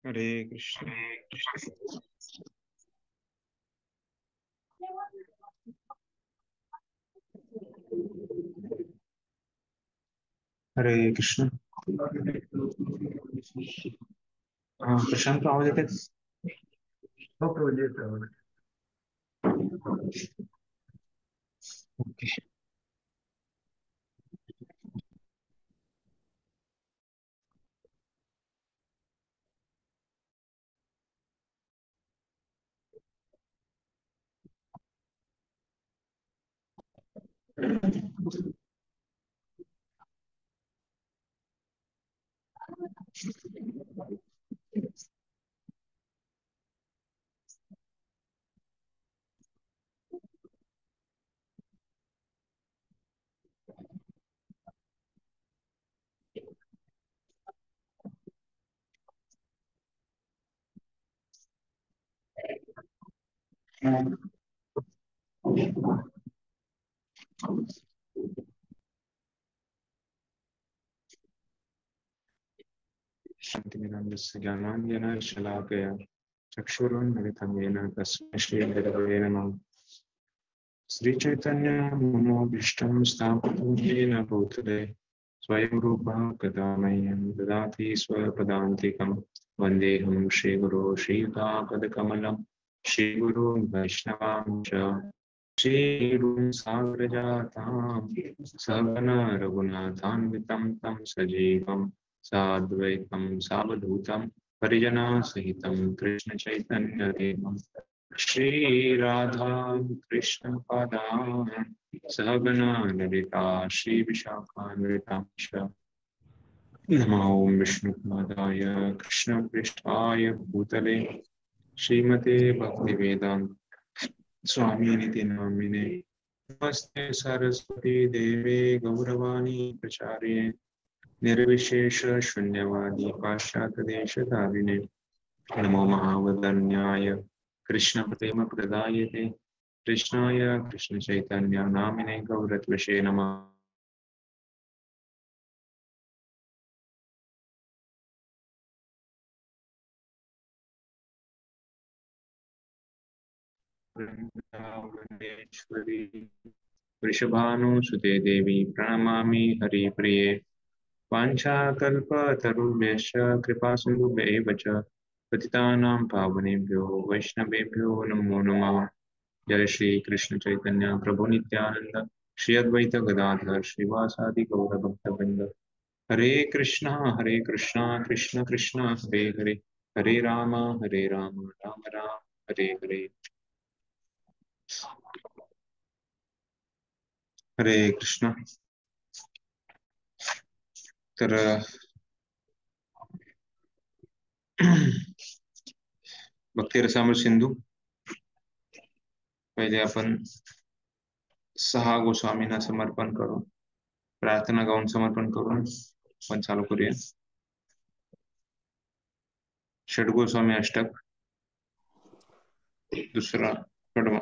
हरे कृष्ण। हरे कृष्ण। हाँ, प्रशांत आवाज येते? हो प्रोजेक्ट ओके। शान्तिनिरञ्जस्य ज्ञानाञ्जनः शलाकया चक्षुरुन्मिलितं येन तस्मै श्रीगुरवे नमः। श्रीचैतन्यमनोभीष्टं स्थापितं येन भूतले स्वयं रूपः कदा मह्यं ददाति स्वपदान्तिकं। वन्देऽहं श्रीगुरो श्रीयुतापदकमलं श्रीगुरून् वैष्णवांश्च श्रीगुरून् साग्रजातां सहगना रघुनाथान्वितं तं सजीवं साद्वैतं सावधूतं परिजनसहितं कृष्णचैतन्यदेवं श्रीराधा कृष्णपादान् सहगना ललिता श्रीविशाखान्वितांश्च नमो विष्णुपादाय कृष्णपृष्ठाय भूतले श्रीमते भक्तिवेदान्त स्वामिनिति नामिने नमस्ते सरस्वती देवे गौरवाणी प्रचार्ये निर्विशेष शून्यवादी पाश्चात्यदेशधारिणे नमो महावदन्याय कृष्णप्रेम प्रदायते कृष्णाय कृष्णचैतन्य नामिने गौरत्वशे नमः। वृन्दावनेश्वरी वृषभानुसुते देवी प्रणमामि हरिप्रिये वाञ्छाकल्पतरुभ्यश्च कृपासिन्धुभ्यैव च पतितानां पावनेभ्यो वैष्णवेभ्यो नमो नमः। जय श्री कृष्ण चैतन्य प्रभु नित्यानंद श्री अद्वैत गदाधर श्रीवासादि गौर भक्तवृंद। हरे कृष्णा कृष्ण कृष्ण हरे हरे हरे राम राम राम हरे हरे। हरे कृष्ण। तर भक्ती रसामृत सिंधू पहिले आपण 6 गोस्वामींना समर्पण करून प्रार्थना गाऊन समर्पण करून आपण चालू करूया। षडगोस्वामी अष्टक दुसरा कडवा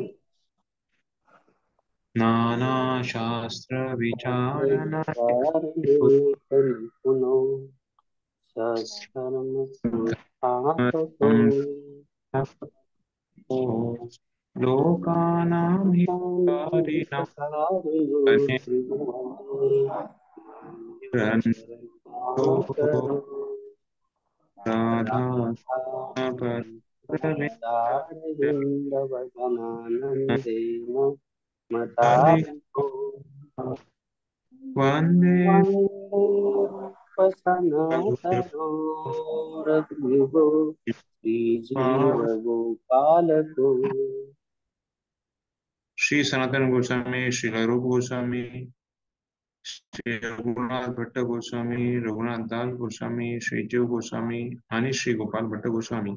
नानाशास्त्र विचारण परिपुनो सत्कर्म संस्थापको लोकानां हितारिणां राधा दारविन्दवदनानन्देन मतारिको वन्दे वन्दे रघुवीरो श्रीजीवगोपालको श्री सनातन गोस्वामी श्री रूप गोस्वामी श्री रघुनाथ भट्ट गोस्वामी रघुनाथ दास गोस्वामी श्री जीव गोस्वामी आणि श्री गोपाल भट्ट गोस्वामी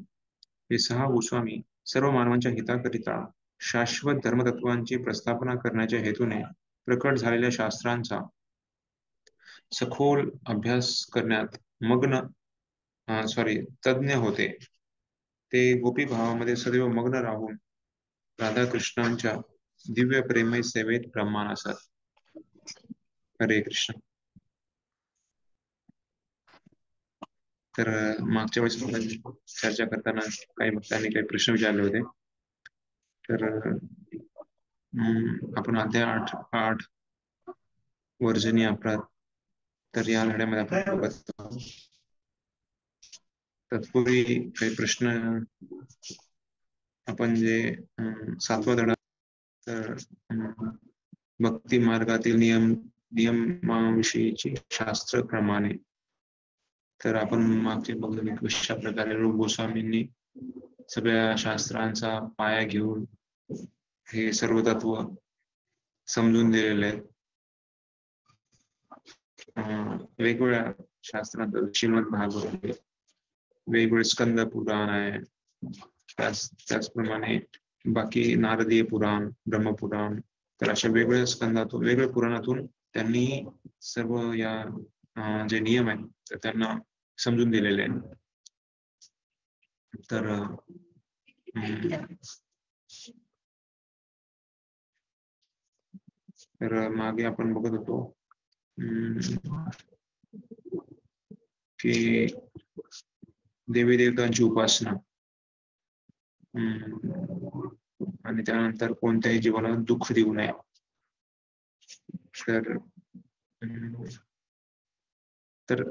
हे 6 गोस्वामी सर्व मानवांच्या हिताकरिता शाश्वत धर्मतत्वांची प्रस्थापना करण्याच्या हेतूने प्रकट झालेल्या शास्त्रांचा सखोल अभ्यास करण्यात मग्न तज्ञ होते। ते गोपी भावामध्ये सदैव मग्न राहून राधाकृष्णांच्या दिव्य प्रेमय सेवेत ब्रह्मान असत। हरे कृष्ण। तर मागच्या वेळेस आपण चर्चा करताना काही भक्तांनी काही प्रश्न विचारले होते. तर आपण अध्याय 8 वर्जनी अपराध, तर या धड्यामध्ये आपण बघत आहोत. तत्पूर्वी काही प्रश्न आपण जे 7वा धडा, तर भक्ती मार्गातील नियमाविषयीची शास्त्रप्रमाणे, तर आपण मागचे बघतो कशा प्रकारे रूप गोस्वामींनी सगळ्या शास्त्रांचा पाया घेऊन हे सर्व तत्व समजून दिलेले आहेत. वेगवेगळ्या शास्त्रांत श्रीमद भागवत, वेगवेगळे स्कंद पुराण आहे, त्याचप्रमाणे बाकी नारदीय पुराण, ब्रह्मपुराण, तर अशा वेगवेगळ्या स्कंदातून, वेगवेगळ्या पुराणातून त्यांनी सर्व या जे नियम आहेत तर त्यांना समजून दिलेले आहेत. तर मागे आपण बघत होतो की देवी देवतांची उपासना आणि त्यानंतर कोणत्याही जीवाला दुःख देऊ नये. तर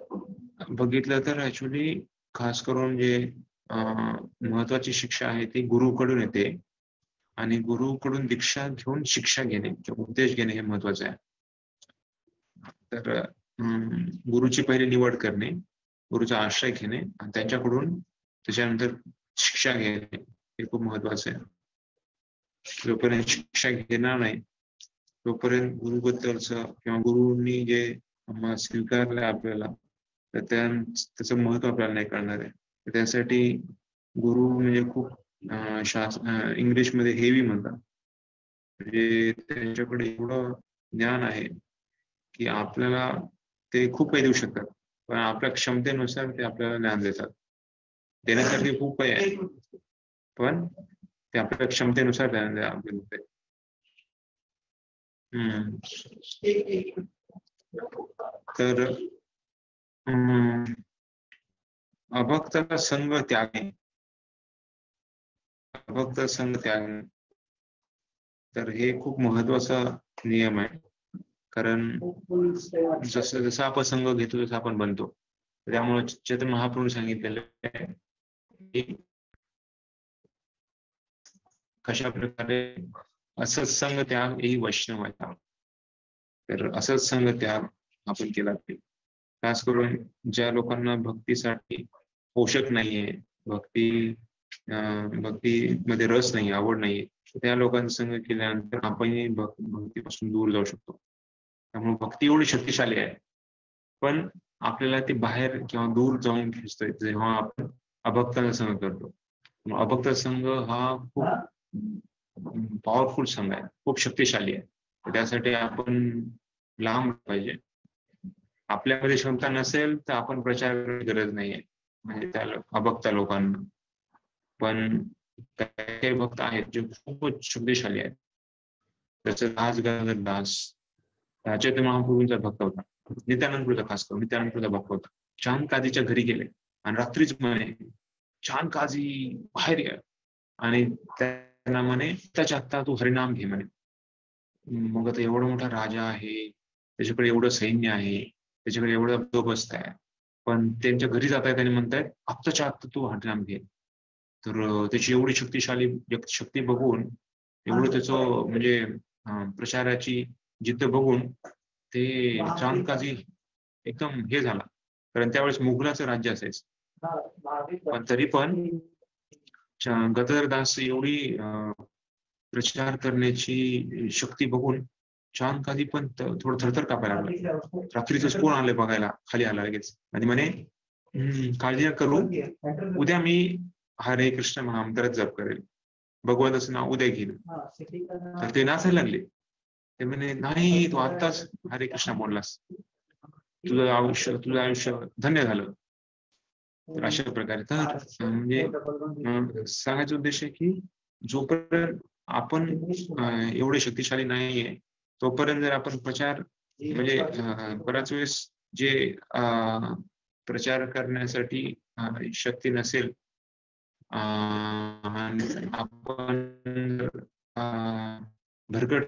बघितलं तर ऍक्च्युली खास करून जे महत्वाची शिक्षा आहे ती गुरुकडून येते, आणि गुरुकडून दीक्षा घेऊन शिक्षा घेणे किंवा उपदेश घेणे हे महत्वाचं आहे. तर गुरुची पहिली निवड करणे, गुरुचा आश्रय घेणे आणि त्यांच्याकडून त्याच्यानंतर शिक्षा घेणे हे खूप महत्वाचं आहे. जोपर्यंत शिक्षा घेणार नाही तोपर्यंत गुरुबद्दलचं किंवा गुरुंनी जे स्वीकारलं आपल्याला तर त्याचं महत्व आपल्याला नाही कळणार आहे. त्यासाठी गुरु म्हणजे खूप इंग्लिशमध्ये हेवी म्हणतात, म्हणजे त्यांच्याकडे एवढं ज्ञान आहे की आपल्याला ते खूप काही देऊ शकतात, पण आपल्या क्षमतेनुसार ते आपल्याला ज्ञान देतात. देण्यासारखे खूप काही आहे, पण ते आपल्या क्षमतेनुसार ज्ञान देतात. तर अभक्त संग त्यागे, अभक्त संग त्यागे, तर हे खूप महत्वाचा नियम आहे. कारण जसं जसं आपण संग घेतो तसं आपण बनतो. त्यामुळे चैतन्य महाप्रभूंनी सांगितलेलं आहे की कशा प्रकारे असंच संग त्याग ही वैष्णव आहे. तर असंच संग त्याग आपण केला पाहिजे. खास करून ज्या लोकांना भक्तीसाठी पोषक नाहीये, भक्तीमध्ये रस नाही, आवड नाहीये, त्या लोकांचा संग केल्यानंतर आपण भक्तीपासून दूर जाऊ शकतो. त्यामुळे भक्ती एवढी शक्तिशाली आहे, पण आपल्याला ते बाहेर किंवा दूर जाऊन खेचतोय जेव्हा आपण अभक्ताचा संग करतो. अभक्त संघ हा खूप पॉवरफुल संघ आहे, खूप शक्तिशाली आहे. त्यासाठी आपण लांब पाहिजे. आपल्यामध्ये क्षमता नसेल तर आपण प्रचार करण्याची गरज नाहीये, म्हणजे त्या अभक्त लोकांना. पण काही भक्त आहेत जे खूपच शक्तिशाली आहेत. जसं दास गंगाधर दास चैतन्य महाप्रभूंचा भक्त होता, नित्यानंदपुरचा, खास करून नित्यानंदपुरचा भक्त होता. चांद काजीच्या घरी गेले आणि रात्रीच म्हणे चांद काजी बाहेर ये आणि त्यांना म्हणे त्याच्या आत्ता तू हरिनाम घे म्हणे. मग आता एवढा मोठा राजा आहे, त्याच्याकडे एवढं सैन्य आहे, त्याच्याकडे एवढा बंदोबस्त आहे, पण त्यांच्या घरी जात आहेत आणि म्हणतायत आत्ताच्या आत्ता तू हरिनाम घे. तर त्याची एवढी शक्तिशाली शक्ती बघून, एवढं त्याचं म्हणजे प्रचाराची जिद्द बघून ते चांद काजी एकदम हे झाला. कारण त्यावेळेस मुघलाचं राज्य असायचं, पण तरी पण गदर दास एवढी प्रचार करण्याची शक्ती बघून चांद काजी पण थोडं थरथर कापायला लागला. रात्रीच कोण आले बघायला, खाली आला लगेच आणि म्हणे काळजी करू, उद्या मी हरे कृष्ण महामंत्रात जप करेल, भगवंताचं नाव उद्या घेईल. तर ते नाचायला लागले. ते म्हणे नाही, तू आत्ताच हरे कृष्ण बोललास, तुझं आयुष्य धन्य झालं. तर अशा प्रकारे तर म्हणजे सांगायचा उद्देश आहे की जोपर्यंत आपण एवढे शक्तिशाली नाहीये तोपर्यंत जर आपण प्रचार म्हणजे बऱ्याच वेळेस जे प्रचार करण्यासाठी शक्ती नसेल आणि आपण भरकट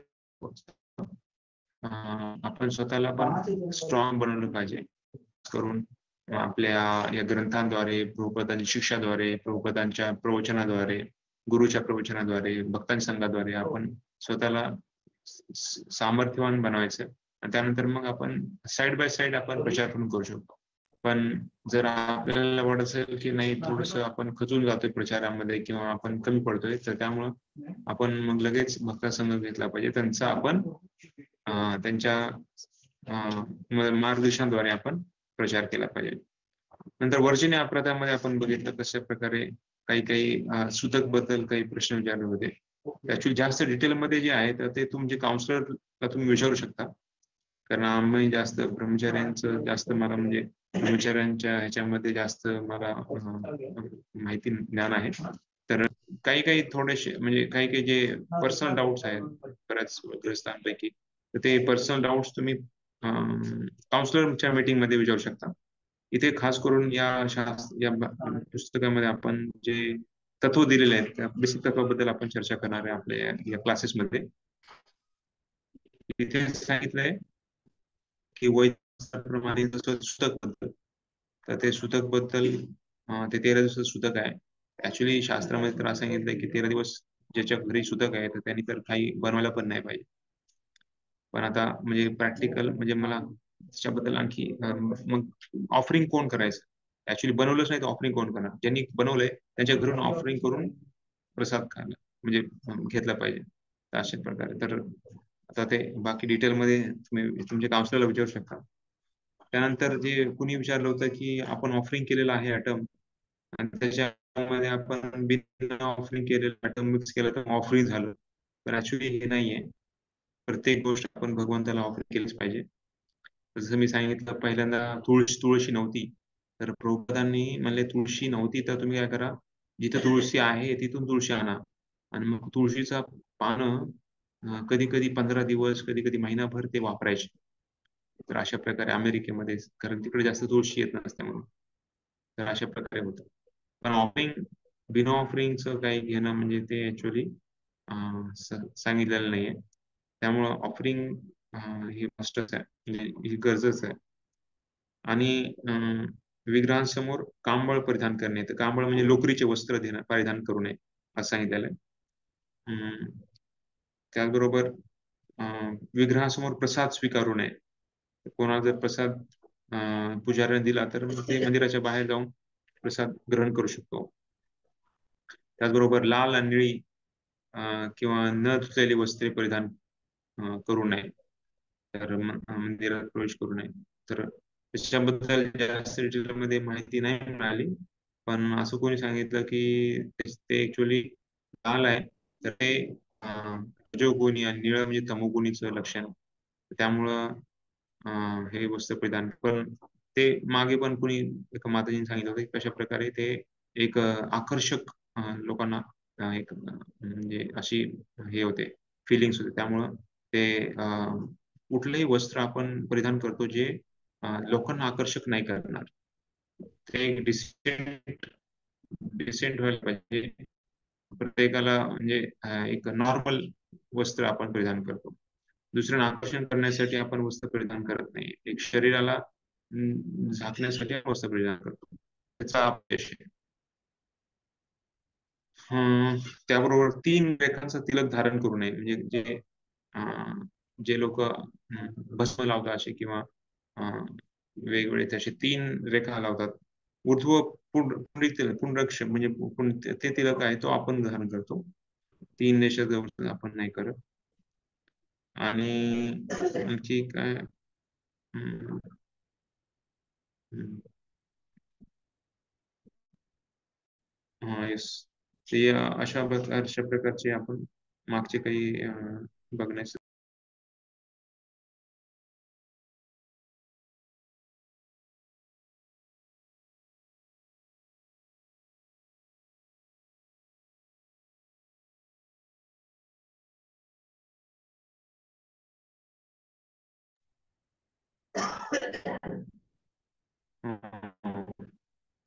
आपण स्वतःला पण स्ट्रॉंग बनवलं पाहिजे करून आपल्या या ग्रंथांद्वारे, प्रभुपदांच्या शिक्षाद्वारे, प्रभुपदांच्या प्रवचनाद्वारे, गुरुच्या प्रवचनाद्वारे, भक्तांच्या संघाद्वारे आपण स्वतःला सामर्थ्यवान बनवायचं आणि त्यानंतर मग आपण साइड बाय साइड आपण प्रचार पण करू शकतो. पण जर आपल्याला वाटत असेल की नाही थोडस आपण खचून जातोय प्रचारामध्ये किंवा आपण कमी पडतोय, तर त्यामुळं आपण मग लगेच भक्ता संघ घेतला पाहिजे. त्यांचा आपण त्यांच्या मार्गदर्शनाद्वारे आपण प्रचार केला पाहिजे. नंतर वर्जिनिया अपराधामध्ये आपण बघितलं कशा प्रकारे काही काही सुतक बद्दल काही प्रश्न विचारले होते. ऍक्च्युली जास्त डिटेलमध्ये जे आहे तर ते तुमचे काउन्सिलरला तुम्ही विचारू शकता, कारण आम्ही जास्त ब्रह्मचार्यांचं जास्त मला म्हणजे ब्रह्मचार्यांच्या ह्याच्यामध्ये जास्त मला माहिती ज्ञान आहे. तर काही काही थोडेसे म्हणजे काही काही जे पर्सनल डाऊट्स आहेत बऱ्याच ग्रस्तांपैकी, तर ते पर्सनल डाऊट्स तुम्ही काउन्सिलरच्या मीटिंग मध्ये विचारू शकता. इथे खास करून या पुस्तकामध्ये आपण जे तत्व दिलेले आहेत त्या बेसिक तत्वाबद्दल आपण चर्चा करणार आहे आपल्या या क्लासेसमध्ये. इथे सांगितलंय की वैदिकप्रमाणे जसं सुतक बद्दल, तर ते सुतक बद्दल ते 13 दिवसाचं सुतक आहे. ऍक्च्युली शास्त्रामध्ये तर असं सांगितलंय की 13 दिवस ज्याच्या घरी सुतक आहे तर त्यांनी तर काही बनवायला पण नाही पाहिजे. पण आता म्हणजे प्रॅक्टिकल म्हणजे मला त्याच्याबद्दल आणखी मग ऑफरिंग कोण करायचं, ऍक्च्युली बनवलंच नाही तर ऑफरिंग कोण करणार, ज्यांनी बनवलंय त्यांच्या घरून ऑफरिंग करून प्रसाद खायला म्हणजे घेतला पाहिजे. तर अशा प्रकारे तर आता ते बाकी डिटेलमध्ये तुम्ही तुमच्या काउन्सिलरला विचारू शकता. त्यानंतर जे कुणी विचारलं होतं की आपण ऑफरिंग केलेलं आहे आयटम आणि त्याच्यामध्ये आपण बिना ऑफरिंग केलेलं आयटम मिक्स केलं तर ऑफरिंग झालं, तर ऍक्च्युली हे नाहीये. प्रत्येक गोष्ट आपण भगवंताला ऑफरिंग केलीच पाहिजे. जसं मी सांगितलं पहिल्यांदा तुळशी नव्हती, तर प्रभुपादांनी म्हणले तुळशी नव्हती तर तुम्ही काय करा, जिथं तुळशी आहे तिथून तुळशी आणा आणि मग तुळशीचा पानं कधी कधी 15 दिवस कधी कधी महिनाभर ते वापरायचे. तर अशा प्रकारे अमेरिकेमध्ये, कारण तिकडे जास्त तुळशी येत नसते म्हणून, तर अशा प्रकारे होतं. पण ऑफरिंग बिना ऑफरिंगचं काही घेणं म्हणजे ते ऍक्च्युली सांगितलेलं नाहीये. त्यामुळं ऑफरिंग ही मस्टच आहे, म्हणजे ही गरजच आहे. आणि विग्रहांसमोर कांबळ परिधान करणे, तर कांबळ म्हणजे लोकरीचे वस्त्र परिधान करू नये असं सांगितलेलं आहे. त्याचबरोबर विग्रहासमोर प्रसाद स्वीकारू नये. कोणाला जर प्रसाद पुजाऱ्याने दिला तर ते मंदिराच्या बाहेर जाऊन प्रसाद ग्रहण करू शकतो. त्याचबरोबर लाल आणि निळी किंवा न धुतलेली वस्त्रे परिधान करू नये, तर मंदिरात प्रवेश करू नये. तर त्याच्याबद्दल जास्त डिटेलमध्ये माहिती नाही मिळाली, पण असं कोणी सांगितलं की ते ऍक्च्युली लाल आहे तर ते रजोगुणी आणि निळं म्हणजे तमोगुणीचं लक्षण, त्यामुळं हे वस्त्र परिधान. पण ते मागे पण कोणी एका माताजीने सांगितलं होतं की कशा प्रकारे ते एक आकर्षक लोकांना एक म्हणजे अशी हे होते फिलिंग्स होते, त्यामुळं ते कुठलंही वस्त्र आपण परिधान करतो जे लोकांना आकर्षक नाही करणार, ते डिसेंट डिसेंट व्हायला पाहिजे. प्रत्येकाला म्हणजे एक नॉर्मल वस्त्र आपण परिधान करतो. दुसऱ्यांना आकर्षण करण्यासाठी आपण वस्त्र परिधान करत नाही, एक शरीराला झाकण्यासाठी आपण वस्त्र परिधान करतो, त्याचा अपयश आहे. त्याबरोबर 3 रेखांचं तिलक धारण करू नये, म्हणजे जे जे लोक भस्म लावतात असे किंवा वेगवेगळे तसे 3 रेखा लावतात. ऊर्ध्व पुंड्रक्ष म्हणजे ते तिलक आहे तो आपण धारण करतो. 3 रेषा आपण नाही करत. आणि आणखी काय हम्म, हम्म, येस, ते अशा प्रकारचे आपण मागचे काही बघण्यास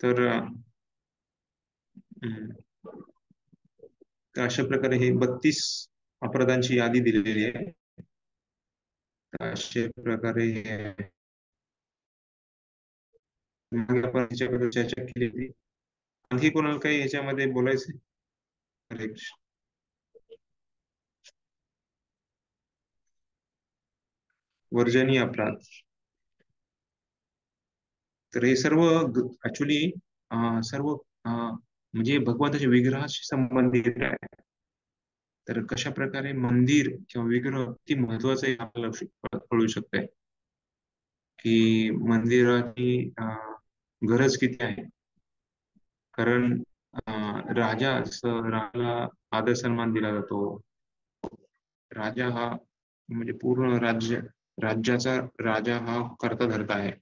तर तर अशा प्रकारे हे 32 अपराधांची यादी दिलेली आहे. तर अशा प्रकारे मागे आपण याच्याबद्दल चर्चा केली होती. आणखी कोणाला काही याच्यामध्ये बोलायचं? हरे कृष्ण. वर्जनीय अपराध. तर हे सर्व ऍक्च्युली सर्व म्हणजे भगवंताच्या विग्रहाशी संबंधित आहे. तर कशा प्रकारे मंदिर किंवा विग्रह किती महत्वाचं आहे आपल्याला कळू शकतंय की मंदिराची गरज किती आहे. कारण राजा राजाला आदर सन्मान दिला जातो. राजा हा म्हणजे पूर्ण राज्याचा राजा हा कर्ता धर्ता आहे.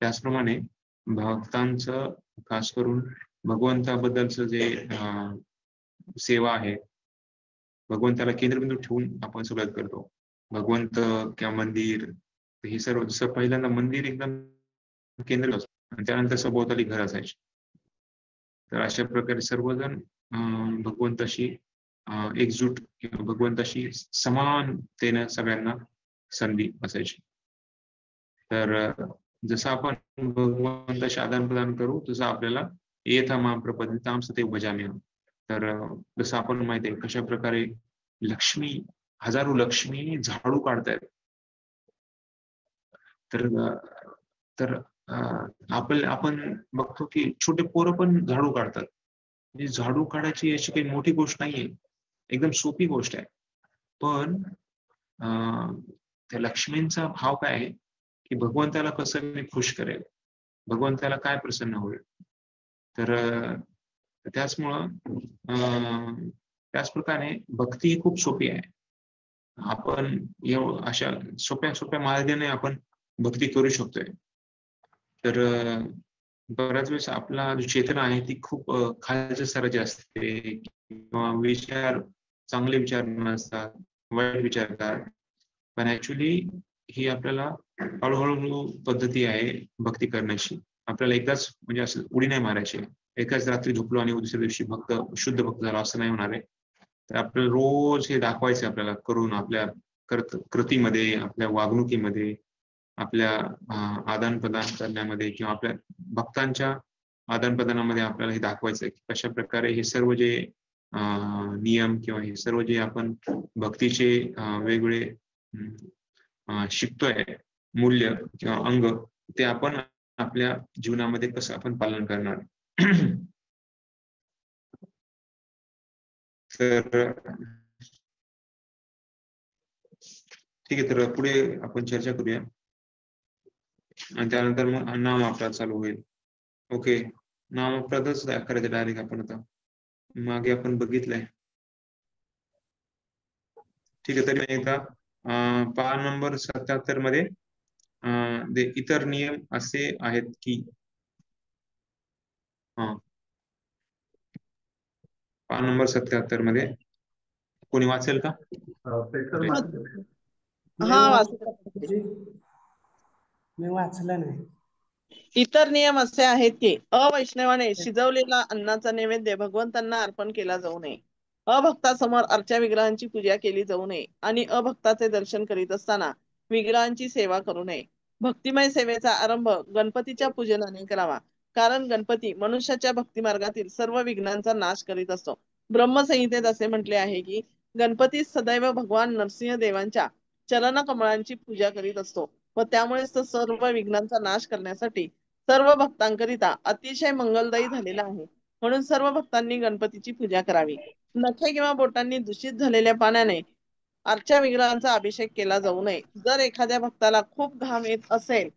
त्याचप्रमाणे भक्तांचं खास करून भगवंताबद्दलचं जे सेवा आहे, भगवंताला केंद्रबिंदू ठेवून आपण सगळं करतो. भगवंत किंवा मंदिर हे सर्व, जसं पहिल्यांदा मंदिर एकदम केंद्र असतो आणि त्यानंतर सभोवताली घर असायचे. तर अशा प्रकारे सर्वजण भगवंताशी एकजूट किंवा भगवंताशी समानतेने सगळ्यांना संधी असायची. तर जसं आपण भगवंताशी आदान प्रदान करू तसं आपल्याला येथा मां प्रपद्यतां सदैव भजाम्यहम्. तर जसं आपण माहिती आहे कशा प्रकारे लक्ष्मी, हजारो लक्ष्मी झाडू काढतायत. तर तर आपण बघतो की छोटे पोरं पण झाडू काढतात. म्हणजे झाडू काढायची अशी काही मोठी गोष्ट नाहीये, एकदम सोपी गोष्ट आहे. पण त्या लक्ष्मींचा भाव काय आहे की भगवंताला कसं मी खुश करेल, भगवंताला काय प्रसन्न होईल. तर त्याचमुळं त्याच प्रकारे भक्ती ही खूप सोपी आहे. आपण अशा सोप्या सोप्या मार्गाने आपण भक्ती करू शकतोय. तर बऱ्याच वेळेस आपला जो चेतना आहे ती खूप खालच्या स्तराची असते किंवा विचार, चांगले विचार नसतात, वाईट विचार करतात. पण ऍक्च्युली ही आपल्याला हळूहळू पद्धती आहे भक्ती करण्याची. आपल्याला एकदाच म्हणजे असं उडी नाही मारायची. एकाच रात्री झोपलो आणि दुसऱ्या दिवशी शुद्ध भक्त झालो असं नाही होणार आहे. तर आपल्याला रोज हे दाखवायचं आपल्याला करून, आपल्या कृतीमध्ये, आपल्या वागणुकीमध्ये, आपल्या आदान प्रदान करण्यामध्ये किंवा आपल्या भक्तांच्या आदान प्रदानामध्ये आपल्याला हे दाखवायचं की कशा प्रकारे हे सर्व जे नियम किंवा हे सर्व जे आपण भक्तीचे वेगवेगळे शिकतोय मूल्य किंवा अंग, ते आपण आपल्या जीवनामध्ये कसं आपण पालन करणार. तर ठीक आहे, तर पुढे आपण चर्चा करूया आणि त्यानंतर मग नाम अपराध चालू होईल. ओके, नाम अपराधच करायचं डायरेक्ट आपण. आता मागे आपण बघितलंय, ठीक आहे. तरी एकदा पान नंबर 77 मध्ये इतर नियम असे आहेत की, पान नंबर 77 मध्ये कोणी वाचेल का? मी वाचलं नाही. इतर नियम असे आहेत की अवैष्णवाने शिजवलेला अन्नाचा नैवेद्य भगवंतांना अर्पण केला जाऊ नये, अभक्तासमोर अर्चा विग्रहांची पूजा केली जाऊ नये आणि अभक्ताचे दर्शन करीत असताना विग्रहांची सेवा करू नये. भक्तिमय सेवेचा आरंभ गणपतीच्या पूजनाने करावा, कारण गणपती मनुष्याच्या भक्ती मार्गातील सर्व विघ्नांचा नाश करीत असतो. ब्रह्मसंहितेत असे म्हटले आहे की गणपती सदैव भगवान नरसिंह देवांच्या चरण कमळांची पूजा करीत असतो व त्यामुळेच तो सर्व विघ्नांचा नाश करण्यासाठी सर्व भक्तांकरिता अतिशय मंगलदायी झालेला आहे. म्हणून सर्व भक्तांनी गणपतीची पूजा करावी. नखे किंवा बोटांनी दूषित झालेल्या पाण्याने अर्चा विग्रहांचा अभिषेक केला जाऊ नये. जर एखाद्या भक्ताला खूप घाम येत असेल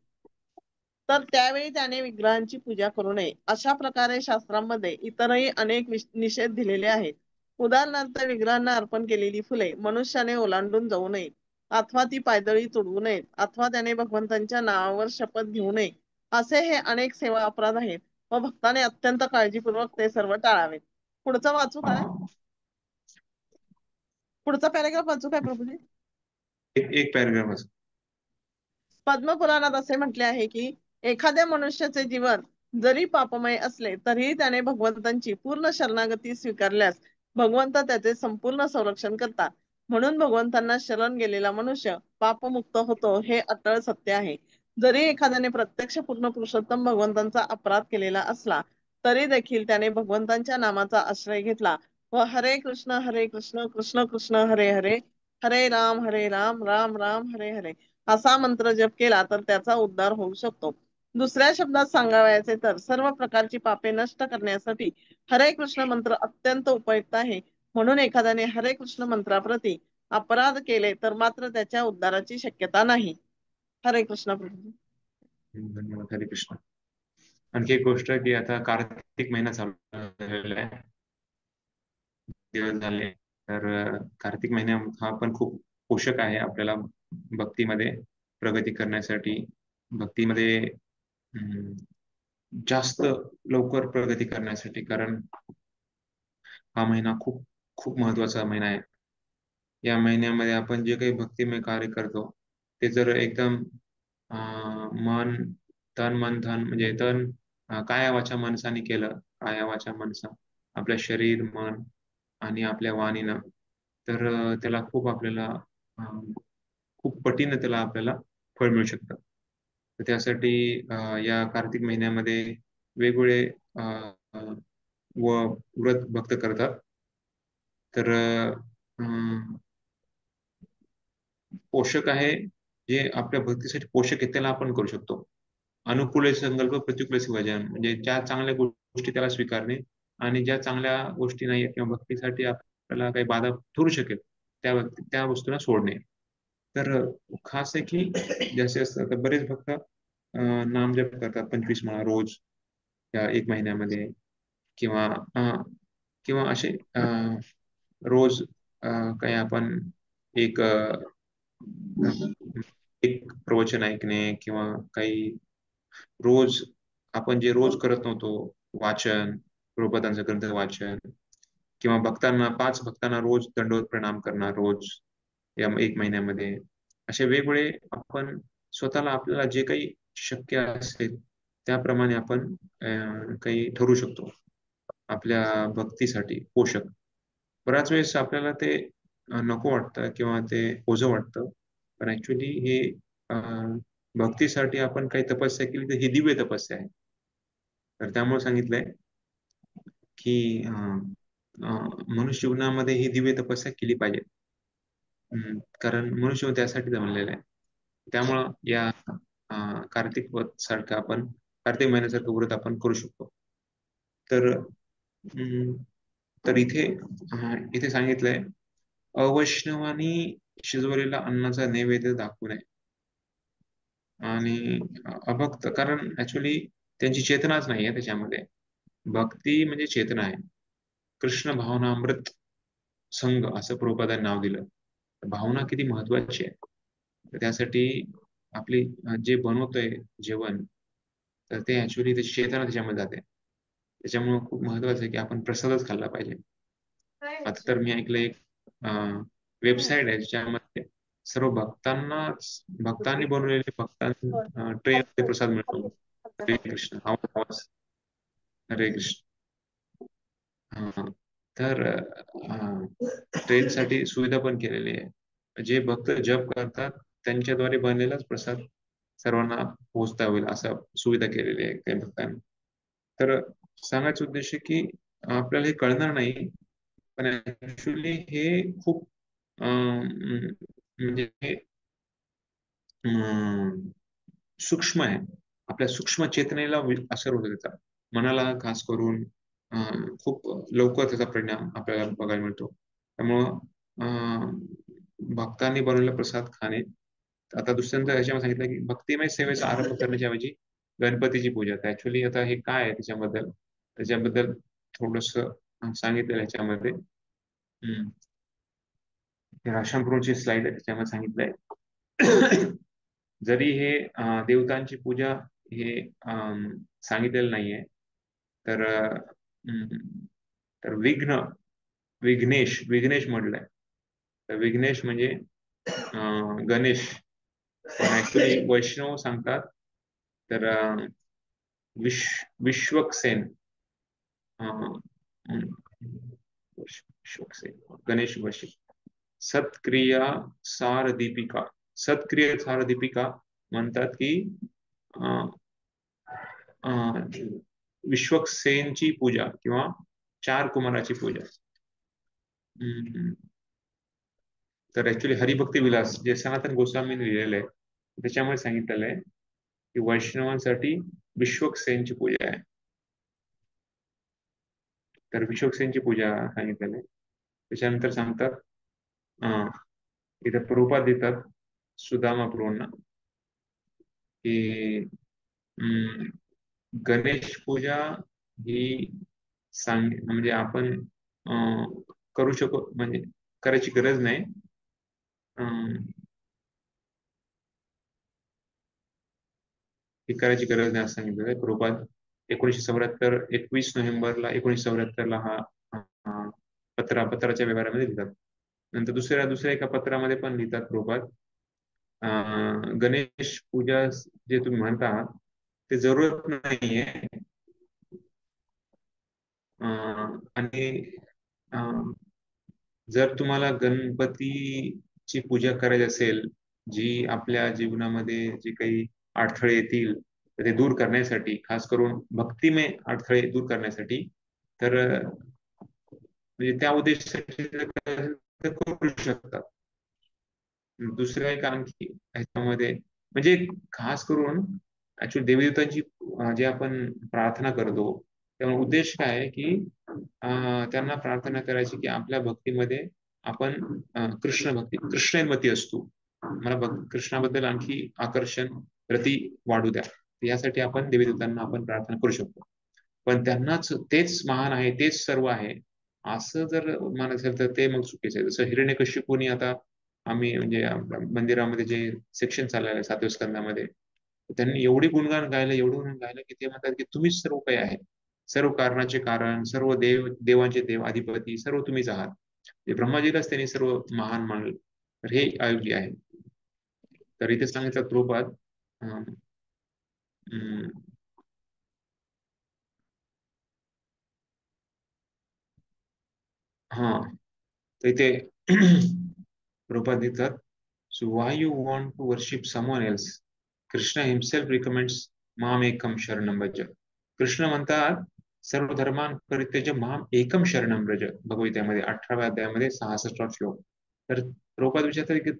तर त्यावेळी त्याने विग्रहांची पूजा करू नये. अशा प्रकारे शास्त्रांमध्ये इतरही अनेक निषेध दिलेले आहेत. उदाहरणार्थ विग्रहांना अर्पण केलेली फुले मनुष्याने ओलांडून जाऊ नये, अथवा ती पायदळी तुडवू नयेत, अथवा त्याने भगवंतांच्या नावावर शपथ घेऊ नये. असे हे अनेक सेवा अपराध आहेत व भक्ताने अत्यंत काळजीपूर्वक ते सर्व टाळावेत. पुढचं वाचू काय? पुढचा पॅराग्राफ वाचू काय प्रभूजी? एक पॅराग्राफ. पद्मपुराणात असे म्हटले आहे की एखाद्या मनुष्याचे जीवन जरी पापमय असले तरीही त्याने भगवंतांची पूर्ण शरणागती स्वीकारल्यास भगवंत त्याचे संपूर्ण संरक्षण करतात. म्हणून भगवंतांना शरण गेलेला मनुष्य पापमुक्त होतो हे अटळ सत्य आहे. जरी एखाद्याने प्रत्यक्ष पूर्ण पुरुषोत्तम भगवंतांचा अपराध केलेला असला तरी देखील त्याने भगवंतांच्या नामाचा आश्रय घेतला व हरे कृष्ण कृष्ण कृष्ण हरे हरे, हरे राम राम राम हरे हरे असा मंत्र जप केला तर त्याचा उद्धार होऊ शकतो. दुसऱ्या शब्दात सांगावयाचे तर सर्व प्रकारची पापे नष्ट करण्यासाठी हरे कृष्ण मंत्र अत्यंत उपयुक्त आहे. म्हणून एखाद्याने हरे कृष्ण मंत्राप्रती अपराध केले तर मात्र त्याच्या उद्धाराची शक्यता नाही. हरे कृष्ण प्रभू. धन्यवाद. हरे कृष्ण. आणखी एक गोष्ट की आता कार्तिक महिना चालू झालेला आहे, दिवस झाले. तर कार्तिक महिना हा पण खूप पोषक आहे आपल्याला भक्तीमध्ये प्रगती करण्यासाठी, भक्तीमध्ये जास्त लवकर प्रगती करण्यासाठी. कारण हा महिना खूप खूप महत्वाचा महिना आहे. या महिन्यामध्ये आपण जे काही भक्तिमय कार्य करतो ते जर एकदम मन मन धन म्हणजे तन काया वाचा मनसाने केलं, काया वाचा मनसा, आपल्या शरीर मन आणि आपल्या वाणीनं, तर त्याला खूप आपल्याला खूप पटीनं त्याला आपल्याला फळ मिळू शकतं. तर त्यासाठी या कार्तिक महिन्यामध्ये वेगवेगळे व व्रत भक्त करतात. तर पोषक आहे जे आपल्या भक्तीसाठी पोषक आहे त्याला आपण करू शकतो. अनुकूल संकल्प प्रतिकूल वजन, म्हणजे ज्या चांगल्या गोष्टी त्याला स्वीकारणे आणि ज्या चांगल्या गोष्टी नाही किंवा भक्तीसाठी आपल्याला काही बाधा ठरू शकेल त्या वस्तूला सोडणे. तर खास आहे की जसे असतात बरेच भक्त नामजप करतात 25 माळा रोज या एक महिन्यामध्ये, किंवा किंवा असे रोज काही आपण एक एक प्रवचन ऐकणे, किंवा काही रोज आपण जे रोज करत नव्हतो वाचन, प्रभुपादांचं ग्रंथ वाचन, किंवा भक्तांना 5 भक्तांना रोज दंडवत प्रणाम करणार रोज या एक महिन्यामध्ये, असे वेगवेगळे आपण स्वतःला आपल्याला जे काही शक्य असेल त्याप्रमाणे आपण काही ठरवू शकतो आपल्या भक्तीसाठी पोषक. बऱ्याच वेळेस आपल्याला ते नको वाटतं किंवा ते ओझं वाटतं, पण ऍक्च्युली हे भक्तीसाठी आपण काही तपस्या केली तर ही दिव्य तपस्या आहे. तर त्यामुळे सांगितलंय की मनुष्य जीवनामध्ये ही दिव्य तपस्या केली पाहिजे. कारण मनुष्य त्यासाठी जन्मलेला आहे. त्यामुळं या कार्तिक व्रत सारखं आपण कार्तिक महिन्यासारखं व्रत आपण करू शकतो. तर तर इथे सांगितलंय अवैष्णवानी शिजवलेला अन्नाचा नैवेद्य दाखवू नये. आणि अभक्त, कारण ऍक्च्युली त्यांची चेतनाच नाही आहे त्याच्यामध्ये. भक्ती म्हणजे चेतना आहे. कृष्ण भावनामृत संघ असं प्रभुपादांनी नाव दिलं. भावना किती महत्वाची आहे. तर त्यासाठी आपली जे बनवतोय जेवण, तर ते ऍक्च्युली त्याची चेतना त्याच्यामध्ये जाते. त्याच्यामुळे खूप महत्वाचं आहे की आपण प्रसादच खाल्ला पाहिजे. आता तर मी ऐकलं एक वेबसाईट आहे ज्याच्यामध्ये सर्व भक्तांनी बनवलेले ट्रेन प्रसाद मिळतो. हरे कृष्ण, आवाज हरे कृष्ण. तर ट्रेनसाठी सुविधा पण केलेली आहे. जे भक्त जप करतात त्यांच्याद्वारे बनलेलाच प्रसाद सर्वांना पोहोचता होईल असं सुविधा केलेली आहे काही भक्तांनी. तर सांगायचा उद्देश की आपल्याला हे कळणार नाही, पण ऍक्च्युली हे खूप म्हणजे सूक्ष्म आहे. आपल्या सूक्ष्म चेतनेला असर होतो त्याचा, मनाला खास करून खूप लवकर त्याचा परिणाम आपल्याला बघायला मिळतो. त्यामुळं भक्तांनी बनवलेला प्रसाद खाणे. आता दुसऱ्यांदा याच्यामध्ये सांगितलं की भक्तिमय सेवेचा आरंभ करण्याच्या ऐवजी गणपतीची पूजा. ऍक्च्युली आता हे काय आहे त्याच्याबद्दल थोडस सांगितलेलं याच्यामध्ये. राशांपूरची स्लाइड आहे त्याच्यामध्ये सांगितलंय. जरी हे देवतांची पूजा हे सांगितलेलं नाहीये, तर तर विघ्नेश म्हटलंय. तर विघ्नेश म्हणजे गणेश, पण ऍक्च्युली वैष्णव सांगतात तर विश्वक्सेन, विश्वक्सेन, गणेश वशी, सत्क्रिया सारदीपिका. सत्क्रिया सारदीपिका म्हणतात की विश्वक्सेनची पूजा किंवा चार कुमाराची पूजा. तर ऍक्च्युली हरिभक्ती विलास जे सनातन गोस्वामींनी लिहिलेलं आहे त्याच्यामुळे सांगितलेलं आहे की वैष्णवांसाठी विश्वक्सेनची पूजा आहे. तर विश्वक्सेनची पूजा सांगितलेलं आहे. त्याच्यानंतर सांगतात इथे प्रभुपाद देतात सुदामा प्रभूंना की गणेश पूजा ही म्हणजे आपण करू शकू, म्हणजे करायची गरज नाही. ही करायची गरज नाही असं सांगितलं आहे. प्रभुपाद 1974 21 नोव्हेंबरला 1974ला हा पत्राच्या व्यवहारामध्ये लिहितात. नंतर दुसऱ्या एका पत्रामध्ये पण लिहितात प्रभुपाद गणेश पूजा जे तुम्ही म्हणता ते जरूरत नाहीये. आणि जर तुम्हाला गणपतीची पूजा करायची असेल, जी आपल्या जीवनामध्ये जे काही अडथळे येतील ते दूर करण्यासाठी, खास करून भक्तिमय अडथळे दूर करण्यासाठी, तर म्हणजे त्या उद्देशासाठी करू शकतात. दुसरं एक आणखी ह्याच्यामध्ये म्हणजे खास करून ऍक्च्युअली देवदेवतांची जे आपण प्रार्थना करतो त्यामुळे उद्देश काय आहे की त्यांना प्रार्थना करायची की आपल्या भक्तीमध्ये आपण कृष्णमती असतो. मला कृष्णाबद्दल आणखी आकर्षण प्रति वाढू द्या, यासाठी आपण देवदेवतांना आपण प्रार्थना करू शकतो. पण त्यांनाच तेच महान आहे, तेच सर्व आहे असं जर मानत असेल तर ते मग चुकीचं आहे. जसं हिरण्यकश्यपूनी आता आम्ही म्हणजे मंदिरामध्ये जे सेक्शन चाललेलं आहे 7व्या स्कंदामध्ये, त्यांनी एवढी गुणगान गायलं की ते म्हणतात की तुम्हीच सर्व काही आहे, सर्व कारणाचे कारण, सर्व देवांचे देव, अधिपती सर्व तुम्हीच आहात. ब्रह्माजीलाच त्यांनी सर्व महान मानलं. तर हे अयोग्य आहे. तर इथे सांगितलं प्रभुपाद हा तर इथे प्रभुपाद देतात, so why you want to worship someone else? Krishna himself recommends माम एकम शरणम व्रज. कृष्ण म्हणतात सर्व धर्मान परित्यज्य माम एकम शरणम व्रज, भगवद्गीतेमध्ये 18व्या अध्यायामध्ये 66 श्लोक. तर प्रभुपाद विचारतात की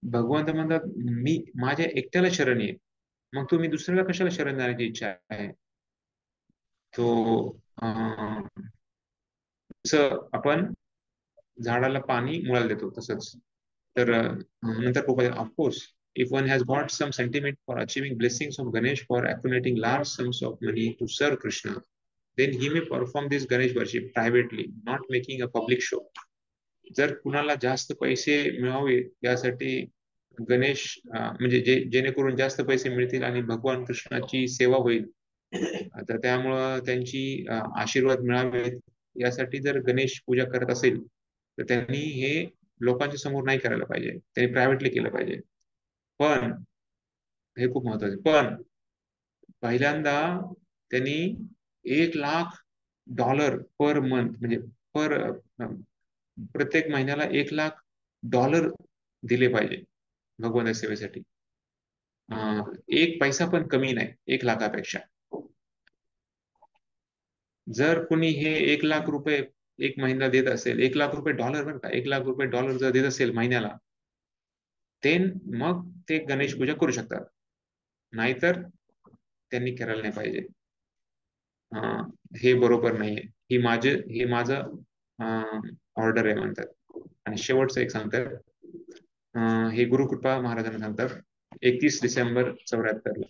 भगवंत म्हणतात मी माझ्या एकट्याला शरण आहे, मग तुम्ही दुसऱ्याला कशाला शरण जाण्याची इच्छा आहे? तो जसं आपण झाडाला पाणी मुळाला देतो तसंच. तर नंतर of course if one has got some sentiment for achieving blessings of Ganesh for accumulating large sums of money to serve Krishna, then he may perform this Ganesh worship privately, not making a public show. जर कुणाला जास्त पैसे मिळावे यासाठी गणेश म्हणजे जेणेकरून जास्त पैसे मिळतील आणि भगवान कृष्णाची सेवा होईल, तर त्यामुळं त्यांची आशीर्वाद मिळावेत यासाठी जर गणेश पूजा करत असेल तर त्यांनी हे लोकांच्या समोर नाही करायला पाहिजे, त्यांनी प्रायव्हेटली केलं पाहिजे. पण हे खूप महत्वाचं, पण पहिल्यांदा त्यांनी $1,00,000 पर मंथ म्हणजे प्रत्येक महिन्याला $1,00,000 दिले पाहिजे भगवंत सेवेसाठी. एक पैसा पण कमी नाही 1,00,000पेक्षा. जर कुणी हे $1,00,000 एक महिना देत असेल, $1,00,000 बरं का, $1,00,000 जर देत असेल महिन्याला, ते मग ते गणेश पूजा करू शकतात, नाहीतर त्यांनी करायला नाही पाहिजे. हे बरोबर नाहीये. हे माझं ऑर्डर आहे म्हणतात. आणि शेवटचं एक सांगतात, हे गुरुकृपा महाराजांना सांगतात 31 डिसेंबर 74ला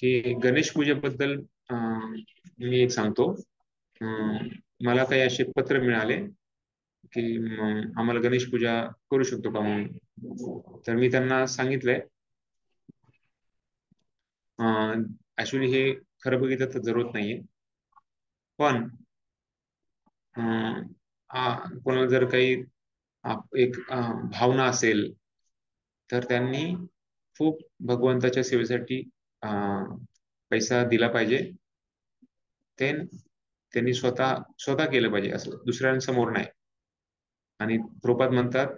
की गणेश पूजेबद्दल मी एक सांगतो. मला काही असे पत्र मिळाले की आम्हाला गणेश पूजा करू शकतो का म्हणून. तर मी त्यांना सांगितलंय ऍक्च्युली हे खरं बघितलं तर जरूरत नाहीये, पण कोणाला जर काही एक भावना असेल तर त्यांनी खूप भगवंताच्या सेवेसाठी पैसा दिला पाहिजे. त्यांनी स्वतः स्वतः केलं पाहिजे, असं दुसऱ्यांसमोर नाही. आणि प्रभुपाद म्हणतात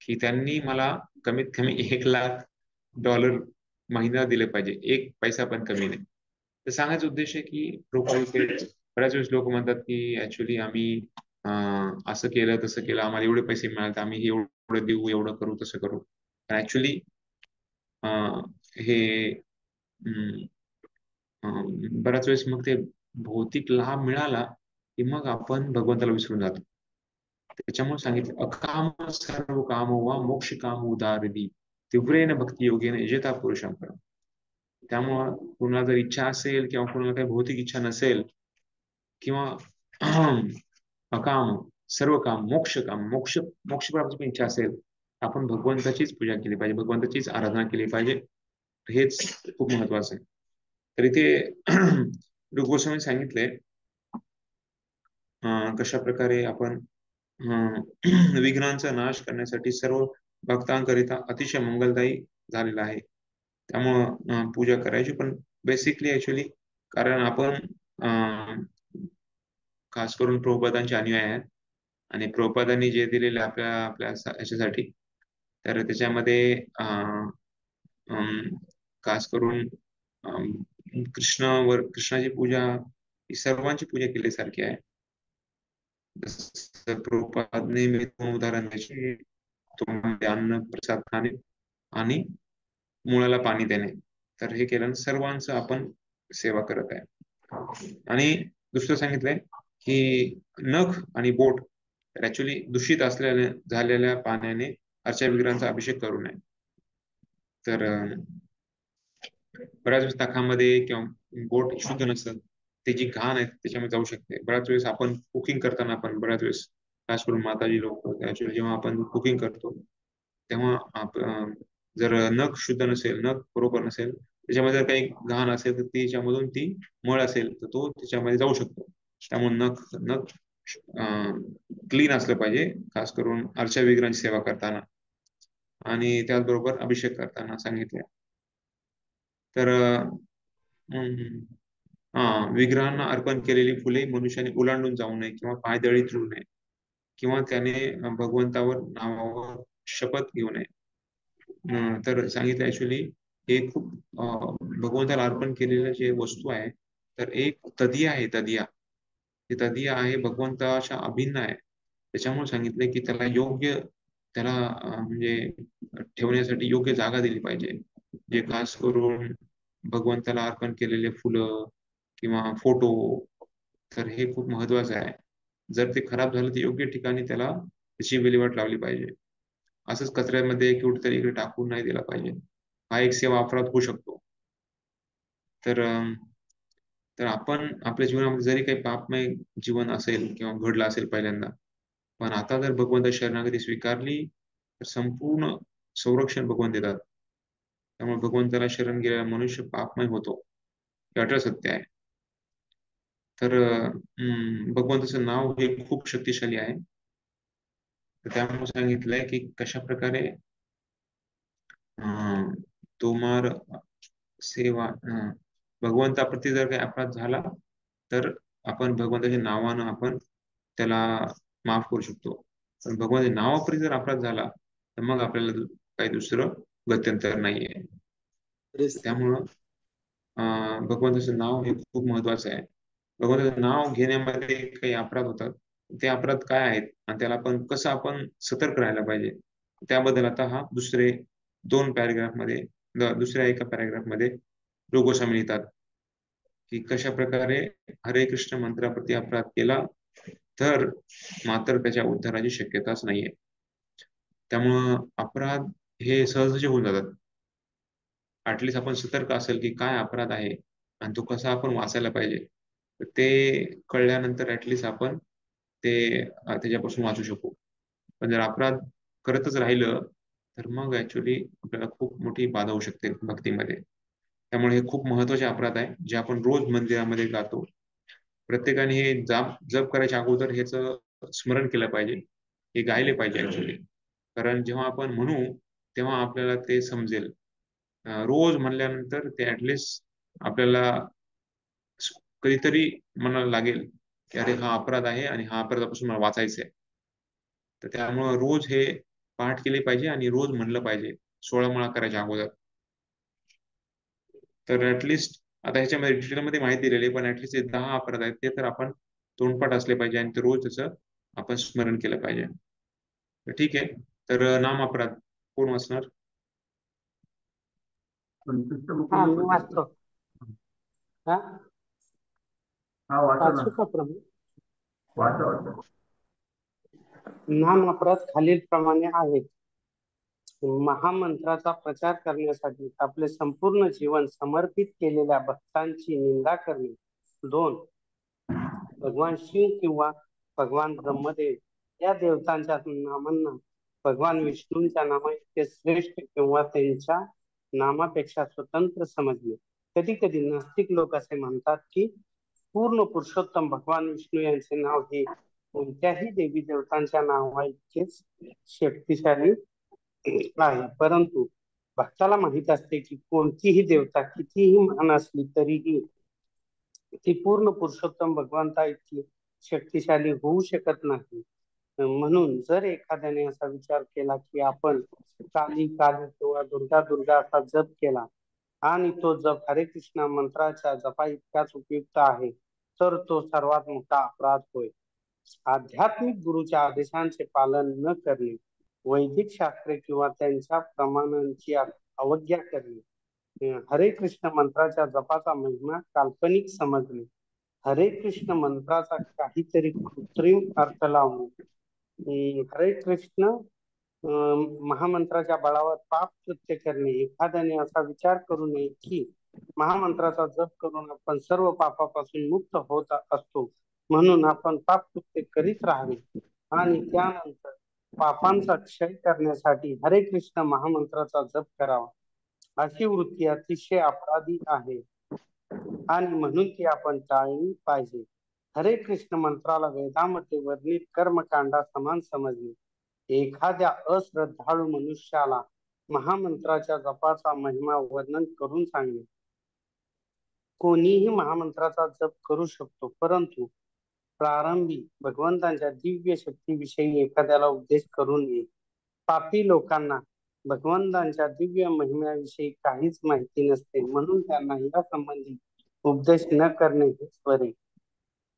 की त्यांनी मला कमीत कमी $1,00,000 महिना दिले पाहिजे, एक पैसा पण कमी नाही. तर सांगायचा उद्देश आहे की बऱ्याच वेळेस लोक म्हणतात की ऍक्च्युली आम्ही असं केलं तसं केलं, आम्हाला एवढे पैसे मिळाले, आम्ही हे एवढं देऊ, एवढं करू, तसं करू. ऍक्च्युली हे बऱ्याच वेळेस मग ते भौतिक लाभ मिळाला की मग आपण भगवंताला विसरून जातो. त्याच्यामुळे सांगितलं अकाम सर्व काम वा मोक्ष काम उदारदी तीव्रेन भक्ती योगेन यजेता पुरुषां परम. त्यामुळं कुणाला जर इच्छा असेल किंवा कुणाला काही भौतिक इच्छा नसेल किंवा अकाम सर्व काम मोक्ष मोक्ष प्राप्तीची इच्छा असेल, आपण भगवंताचीच पूजा केली पाहिजे, भगवंताचीच आराधना केली पाहिजे. हेच खूप महत्वाचं आहे. तर इथे गोस्वामी सांगितले कशा प्रकारे आपण विघ्नांचा नाश करण्यासाठी सर्व भक्तांकरिता अतिशय मंगलदायी झालेला आहे. त्यामुळं पूजा करायची. पण बेसिकली ऍक्च्युली कारण आपण खास करून प्रभुपादांचे अनुयायी आहेत आणि प्रभुपादांनी जे दिलेले आपल्या आपल्या याच्यासाठी, तर त्याच्यामध्ये खास करून कृष्णाची पूजा ही सर्वांची पूजा केल्यासारखी आहे. प्रभुपादने मी उदाहरण द्यायचे, तो अन्न प्रसाद खाणे आणि मुळाला पाणी देणे. तर हे केल्यानं सर्वांचं आपण सेवा करत आहे. आणि दुसरं सांगितलंय की नख आणि बोट ऍक्च्युली दूषित झालेल्या पाण्याने अर्चा विग्रहांचा अभिषेक करू नये. तर बऱ्याच वेळेस नखामध्ये किंवा बोट शुद्ध नसतं, त्याची घाण आहे त्याच्यामध्ये जाऊ शकते. बऱ्याच वेळेस आपण कुकिंग करताना आपण बऱ्याच वेळेस खास करून माताजी लोक ऍक्च्युली जेव्हा आपण कुकिंग करतो तेव्हा जर नख शुद्ध नसेल, नख बरोबर नसेल, त्याच्यामध्ये जर काही घाण असेल तर त्याच्यामधून ती मळ असेल तर तो त्याच्यामध्ये जाऊ शकतो. त्यामुळे नख क्लीन असलं पाहिजे, खास करून अर्चा विग्रहांची सेवा करताना आणि त्याचबरोबर अभिषेक करताना सांगितले. तर विग्रहांना अर्पण केलेली फुले मनुष्याने ओलांडून जाऊ नये किंवा पायदळी तुडू नये किंवा त्याने भगवंतावर नावावर शपथ घेऊ नये. तर सांगितलं ऍक्च्युली हे खूप भगवंताला अर्पण केलेलं जे वस्तू आहे, तर एक तदिया आहे, तदिया आहे भगवंताच्या अभिन्न आहे. त्याच्यामुळे सांगितलंय की त्याला म्हणजे ठेवण्यासाठी योग्य जागा दिली पाहिजे. जे खास करून भगवंताला अर्पण केलेले फुलं किंवा फोटो, तर हे खूप महत्वाचं आहे. जर ते खराब झालं तर योग्य ठिकाणी त्याची विल्हेवाट लावली पाहिजे. असंच कचऱ्यामध्ये कुठेतरी इकडे टाकून नाही दिला पाहिजे. हा एक सेवा अपराध होऊ शकतो. तर आपण आपल्या जीवनामध्ये जरी काही पापमय जीवन असेल किंवा घडलं असेल पहिल्यांदा, पण आता जर भगवंत शरणागती स्वीकारली तर संपूर्ण संरक्षण भगवंत देतात. त्यामुळे भगवंताला शरण गेलेला मनुष्य पापमय होतो, हे अटळ सत्य आहे. तर भगवंताचं नाव हे खूप शक्तिशाली आहे. तर त्यामुळे सांगितलंय की कशा प्रकारे तुम्हार सेवा भगवंताप्रती जर काही अपराध झाला तर आपण भगवंताच्या नावानं आपण त्याला माफ करू शकतो. पण भगवंताच्या नावाप्रती जर अपराध झाला तर मग आपल्याला काही दुसरं गत्यंतर नाहीये. त्यामुळं भगवंताचं नाव हे खूप महत्वाचं आहे. भगवंताचं नाव घेण्यामध्ये काही अपराध होतात, ते अपराध काय आहेत आणि त्याला आपण सतर्क राहायला पाहिजे, त्याबद्दल आता हा दुसऱ्या एका पॅराग्राफ मध्ये गोस्वामी लिहितात की कशा प्रकारे हरे कृष्ण मंत्राप्रती अपराध केला तर मात्र त्याच्या उद्धाराची शक्यताच नाहीये. त्यामुळं अपराध हे सहज होऊन जातात. ऍटलिस्ट आपण सतर्क असेल की काय अपराध आहे आणि तो कसा आपण वाचायला पाहिजे, तर ते कळल्यानंतर ऍटलिस्ट आपण त्याच्यापासून वाचू शकू. पण जर अपराध करतच राहिलं तर मग ऍक्च्युली आपल्याला खूप मोठी बाधा होऊ शकते भक्तीमध्ये. त्यामुळे हे खूप महत्वाचे अपराध आहे जे आपण रोज मंदिरामध्ये जातो. प्रत्येकाने हे जप करायच्या अगोदर ह्याच स्मरण केलं पाहिजे, हे गायले पाहिजे ऍक्च्युली. कारण जेव्हा आपण म्हणू तेव्हा आपल्याला ते समजेल रोज म्हणल्यानंतर ते ऍटलिस्ट आपल्याला कधीतरी म्हणायला लागेल की अरे हा अपराध आहे आणि हा अपराधापासून मला वाचायचं आहे. तर त्यामुळं रोज हे पाठ केले पाहिजे आणि रोज म्हणलं पाहिजे 16 माळा करायच्या अगोदर. तर ऍटलिस्ट आता ह्याच्यामध्ये डिटेलमध्ये माहिती दिलेली आहे, पण ऍटलिस्ट 10 अपराध आहेत ते तर आपण तोंडपाठ असले पाहिजे आणि ते रोज त्याचं आपण स्मरण केलं पाहिजे. तर ठीक आहे. तर नाम अपराध कोण वाचणार? संतुष्ट हा मुकुंद मी पटेल. वाचतो. हा हा वाचा ना, वाचू का प्रभू? वाचा वाचा. नाम अपराध खालील प्रमाणे आहेत. महामंत्राचा प्रचार करण्यासाठी आपले संपूर्ण जीवन समर्पित केलेल्या भक्तांची निंदा करणे. 2. भगवान शिव किंवा भगवान ब्रह्मदेव या देवतांच्या नामांना भगवान विष्णूंच्या नामाइतके श्रेष्ठ किंवा त्यांच्या नामापेक्षा स्वतंत्र समजणे. कधी कधी नास्तिक लोक असे म्हणतात की पूर्ण पुरुषोत्तम भगवान विष्णू यांचे नाव हे कोणत्याही देवी देवतांच्या नावाइतकेच शक्तिशाली आहे. परंतु भक्ताला माहित असते की कोणतीही देवता कितीही महान असली तरीही ती पूर्ण पुरुषोत्तम भगवंता इतकी शक्तिशाली होऊ शकत नाही. म्हणून जर एखाद्याने असा विचार केला की आपण काली काली किंवा दुर्गा दुर्गा असा जप केला आणि तो जप हरे कृष्ण मंत्राच्या जपा इतकाच उपयुक्त आहे, तर तो सर्वात मोठा अपराध होय. आध्यात्मिक गुरुच्या आदेशांचे पालन न करणे, वैदिक शास्त्रे किंवा त्यांच्या प्रमाणांची अवज्ञा करणे, हरे कृष्ण मंत्राच्या जपाचा महिमा काल्पनिक समजणे, हरे कृष्ण मंत्राचा काहीतरी कृत्रिम अर्थ लावणे, हरे कृष्ण महामंत्राच्या बळावर पाप कृत्य करणे. एखाद्याने असा विचार करू नये की महामंत्राचा जप करून आपण सर्व पापापासून मुक्त होत असतो, म्हणून आपण पाप कृत्य करीत राहावे आणि त्यानंतर पापांचा क्षय करण्यासाठी हरे कृष्ण महामंत्राचा जप करावा. अशी वृत्ती अतिशय अपराधी आहे आणि म्हणून ती आपण टाळली पाहिजे. हरे कृष्ण मंत्राला वेदामध्ये वर्णित कर्मकांडा समान समजणे. एखाद्या अश्रद्धाळू मनुष्याला महामंत्राच्या जपाचा महिमा वर्णन करून सांगणे. कोणीही महामंत्राचा जप करू शकतो, परंतु प्रारंभी भगवंतांच्या दिव्य शक्तीविषयी एखाद्याला उपदेश करू नये. पापी लोकांना भगवंतांच्या दिव्य महिम्याविषयी काहीच माहिती नसते, म्हणून त्यांना या संबंधी उपदेश न करणे हेच बरे.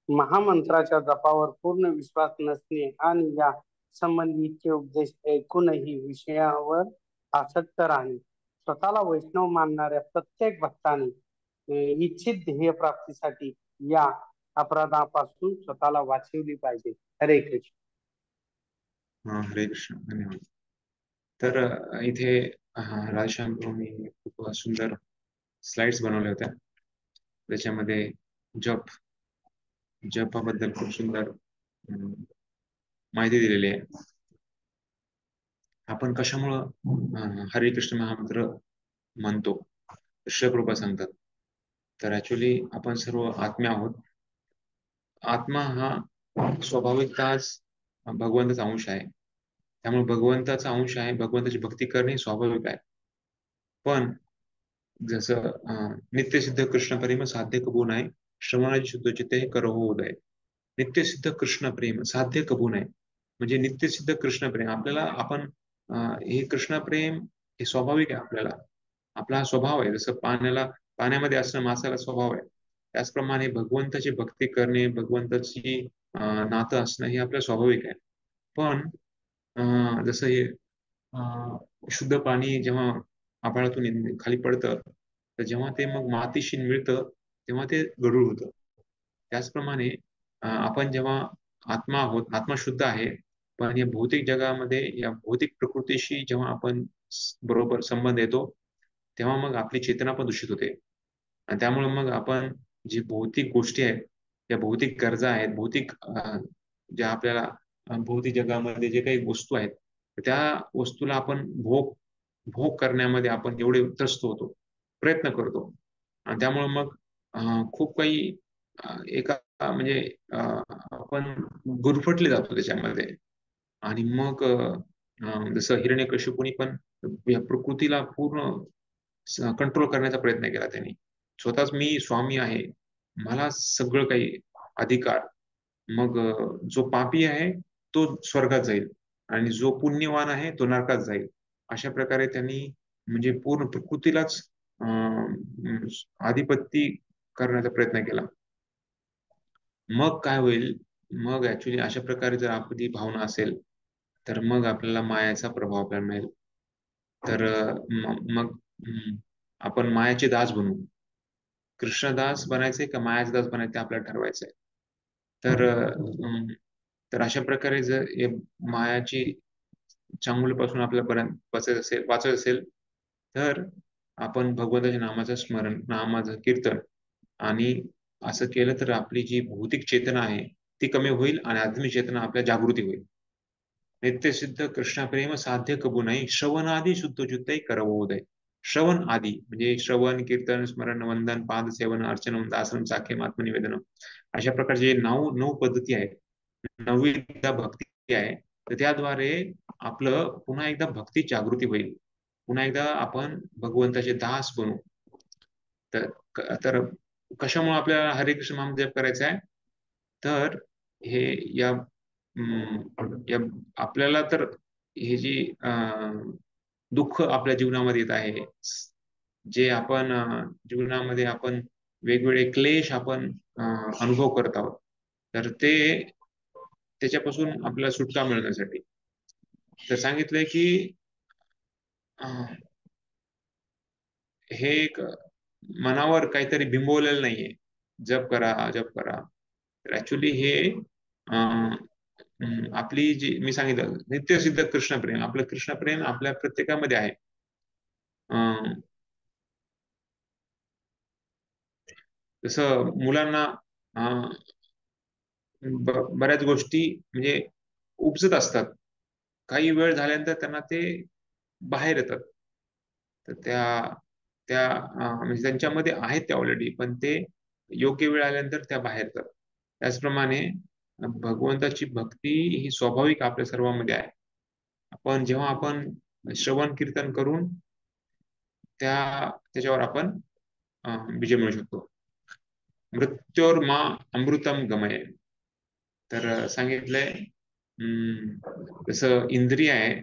महामंत्राच्या जपावर पूर्ण विश्वास नसणे आणि या संबंधी इतके उपदेश ऐकूनही विषयावर आसक्त राहणे. स्वतःला वैष्णव मानणाऱ्या प्रत्येक भक्ताने इच्छित ध्येय प्राप्तीसाठी या अपराधापासून स्वतःला वाचवली पाहिजे. हरे कृष्ण. हरे कृष्ण. धन्यवाद. तर इथे राजश्याम प्रभूंनी खूप सुंदर स्लाइड्स बनवल्या होत्या, त्याच्यामध्ये जपाबद्दल खूप सुंदर माहिती दिलेली आहे. आपण कशामुळं हरे कृष्ण महामंत्र म्हणतो श्री प्रभुपाद सांगतात. तर ऍक्च्युली आपण सर्व आत्मा आहोत. आत्मा हा स्वाभाविकताच भगवंताचा अंश आहे. त्यामुळे भगवंताचा अंश आहे, भगवंताची भक्ती करणे स्वाभाविक आहे. पण जसं नित्यसिद्ध कृष्ण प्रेम साध्य कबून आहे, श्रवणाची शुद्ध चित्ते हे करहो उदय. नित्यसिद्ध कृष्ण प्रेम साध्य कबून आहे म्हणजे नित्यसिद्ध कृष्ण प्रेम आपल्याला आपण हे कृष्ण प्रेम हे स्वाभाविक आहे. आपला हा स्वभाव आहे. जसं पाण्यामध्ये असणं मासाला स्वभाव आहे, त्याचप्रमाणे भगवंताची भक्ती करणे, भगवंताची नातं असणं हे आपलं स्वाभाविक आहे. पण जसं हे शुद्ध पाणी जेव्हा आभाळातून खाली पडतं, तर जेव्हा ते मग मातीशी मिळतं तेव्हा ते गढूळ होतं. त्याचप्रमाणे आपण जेव्हा आत्मा आहोत, आत्मा शुद्ध आहे, पण या भौतिक जगामध्ये या भौतिक प्रकृतीशी जेव्हा आपण बरोबर संबंध येतो तेव्हा मग आपली चेतना पण दूषित होते. आणि त्यामुळे मग आपण जी भौतिक गोष्टी आहेत, ज्या भौतिक गरजा आहेत, भौतिक ज्या आपल्याला भौतिक जगामध्ये जे काही वस्तू आहेत, त्या वस्तूला आपण भोग करण्यामध्ये आपण एवढे त्रस्त होतो, प्रयत्न करतो. आणि त्यामुळे मग खूप काही एका म्हणजे आपण गुरफटले जातो त्याच्यामध्ये. आणि मग जसं हिरण्यकशिपूनी पण या प्रकृतीला पूर्ण कंट्रोल करण्याचा प्रयत्न केला त्यांनी. स्वतःच मी स्वामी आहे, मला सगळं काही अधिकार. मग जो पापी आहे तो स्वर्गात जाईल आणि जो पुण्यवान आहे तो नरकात जाईल. अशा प्रकारे त्यांनी म्हणजे पूर्ण प्रकृतीलाच आधिपत्य करण्याचा प्रयत्न केला. मग काय होईल? मग ऍक्च्युली अशा प्रकारे जर आपली भावना असेल तर मग आपल्याला मायाचा प्रभाव आपल्याला मिळेल. तर मग आपण मायाचे दास बनू. कृष्णदास बनायचे का मायाचे दास बनायचे आपल्याला ठरवायचंय. तर अशा प्रकारे जर मायाची चांगुलीपासून आपल्याला वाचायचं असेल तर आपण भगवंताच्या नामाचं स्मरण, नामाचं कीर्तन आणि असं केलं तर आपली जी भौतिक चेतना आहे ती कमी होईल आणि आध्यात्मिक चेतना आपल्या जागृती होईल. नित्यसिद्ध कृष्ण प्रेम साध्य कबू नाही, श्रवण आदी शुद्ध चित्तई करवोदय. श्रवण आदी म्हणजे श्रवण, कीर्तन, स्मरण, वंदन, पाद सेवन, अर्चन, दासन, साखेम, आत्मनिवेदन, अशा प्रकारचे 9 पद्धती आहेत. 9वी भक्ती आहे. तर त्याद्वारे आपलं पुन्हा एकदा भक्ती जागृती होईल. पुन्हा एकदा आपण भगवंताचे दास बनू. तर कशामुळे आपल्याला हरे कृष्ण नाम जप करायचा आहे? तर हे या आपल्याला तर हे जी दुःख आपल्या जीवनामध्ये येत आहे, जे आपण जीवनामध्ये आपण वेगवेगळे क्लेश आपण अनुभव करत आहोत, तर त्याच्यापासून आपल्याला सुटका मिळण्यासाठी तर सांगितलंय की हे एक मनावर काहीतरी बिंबवलेलं नाहीये, जप करा जप करा. तर ऍक्च्युली हे आपली जी मी सांगितलं नित्यसिद्ध कृष्णप्रेम, आपलं कृष्णप्रेम आपल्या प्रत्येकामध्ये आहे. जसं मुलांना बऱ्याच गोष्टी म्हणजे उपजत असतात, काही वेळ झाल्यानंतर त्यांना ते बाहेर येतात. तर त्या म्हणजे त्यांच्यामध्ये आहेत त्या ऑलरेडी, पण ते योग्य वेळ आल्यानंतर त्या बाहेर येतात. त्याचप्रमाणे भगवंताची भक्ती ही स्वाभाविक आपल्या सर्वांमध्ये आहे. जेव्हा आपण श्रवण कीर्तन करून त्याच्यावर आपण विजय मिळू शकतो. मृत्योर मा अमृतम गमय. तर सांगितलंय जसं इंद्रिय आहे,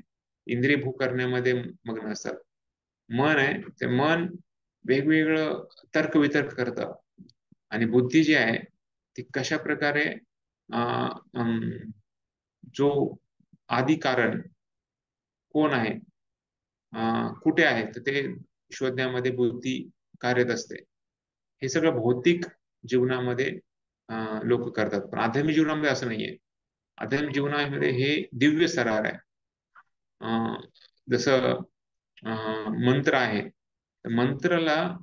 इंद्रिय भोग करण्यामध्ये मग्न असतात. मन आहे, ते मन वेगवेगळं तर्कवितर्क करतं आणि बुद्धी जी आहे ती कशा प्रकारे जो आदी कारण कोण आहे, कुठे आहे, तर ते शोधण्यामध्ये बुद्धी कार्यरत असते. हे सगळं भौतिक जीवनामध्ये लोक करतात, पण आध्यात्मिक जीवनामध्ये असं नाहीये. आध्यात्मिक जीवनामध्ये हे दिव्य स्तरावर आहे. जसं मंत्र आहे, मंत्राला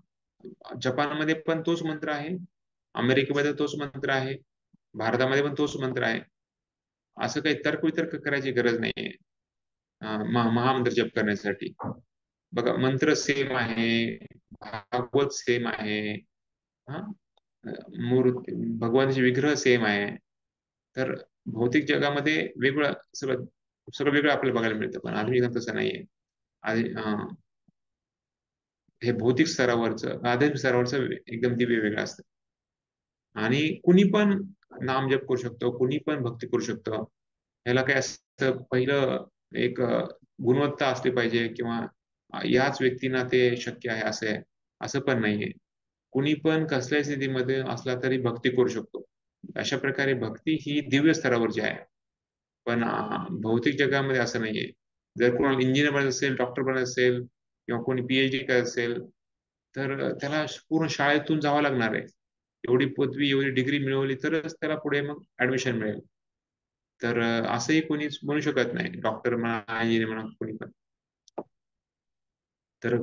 जपानमध्ये पण तोच मंत्र आहे, अमेरिकेमध्ये तोच मंत्र आहे, भारतामध्ये पण तोच मंत्र आहे. असं काही तर्कवितर्क करायची गरज नाहीये महामंत्र जप करण्यासाठी. बघा, मंत्र सेम आहे, भागवत सेम आहे, मूर्ती भगवानचे विग्रह सेम आहे. तर भौतिक जगामध्ये वेगळं सगळं वेगळं आपल्याला बघायला मिळतं, पण आधुनिक तसं नाहीये. हे भौतिक स्तरावरचं, आध्यात्मिक स्तरावरचं एकदम दिव्य वेगळं असतं. आणि कुणी पण नाम जप करू शकतो, कुणी पण भक्ती करू शकतो. ह्याला काय असं पहिलं एक गुणवत्ता असली पाहिजे किंवा याच व्यक्तींना ते शक्य आहे असं पण नाहीये. कुणी पण कसल्याही स्थितीमध्ये असला तरी भक्ती करू शकतो. अशा प्रकारे भक्ती ही दिव्य स्तरावरची आहे, पण भौतिक जगामध्ये असं नाहीये. जर कोणाला इंजिनियर बनायचं असेल, डॉक्टर बनायचं असेल किंवा कोणी PhD करत असेल तर त्याला पूर्ण शाळेतून जावं लागणार आहे. एवढी पदवी, एवढी डिग्री मिळवली तरच त्याला पुढे मग ऍडमिशन मिळेल. तर असंही कोणीच म्हणू शकत नाही, डॉक्टर म्हणा, इंजिनियर म्हणा, कोणी पण. तर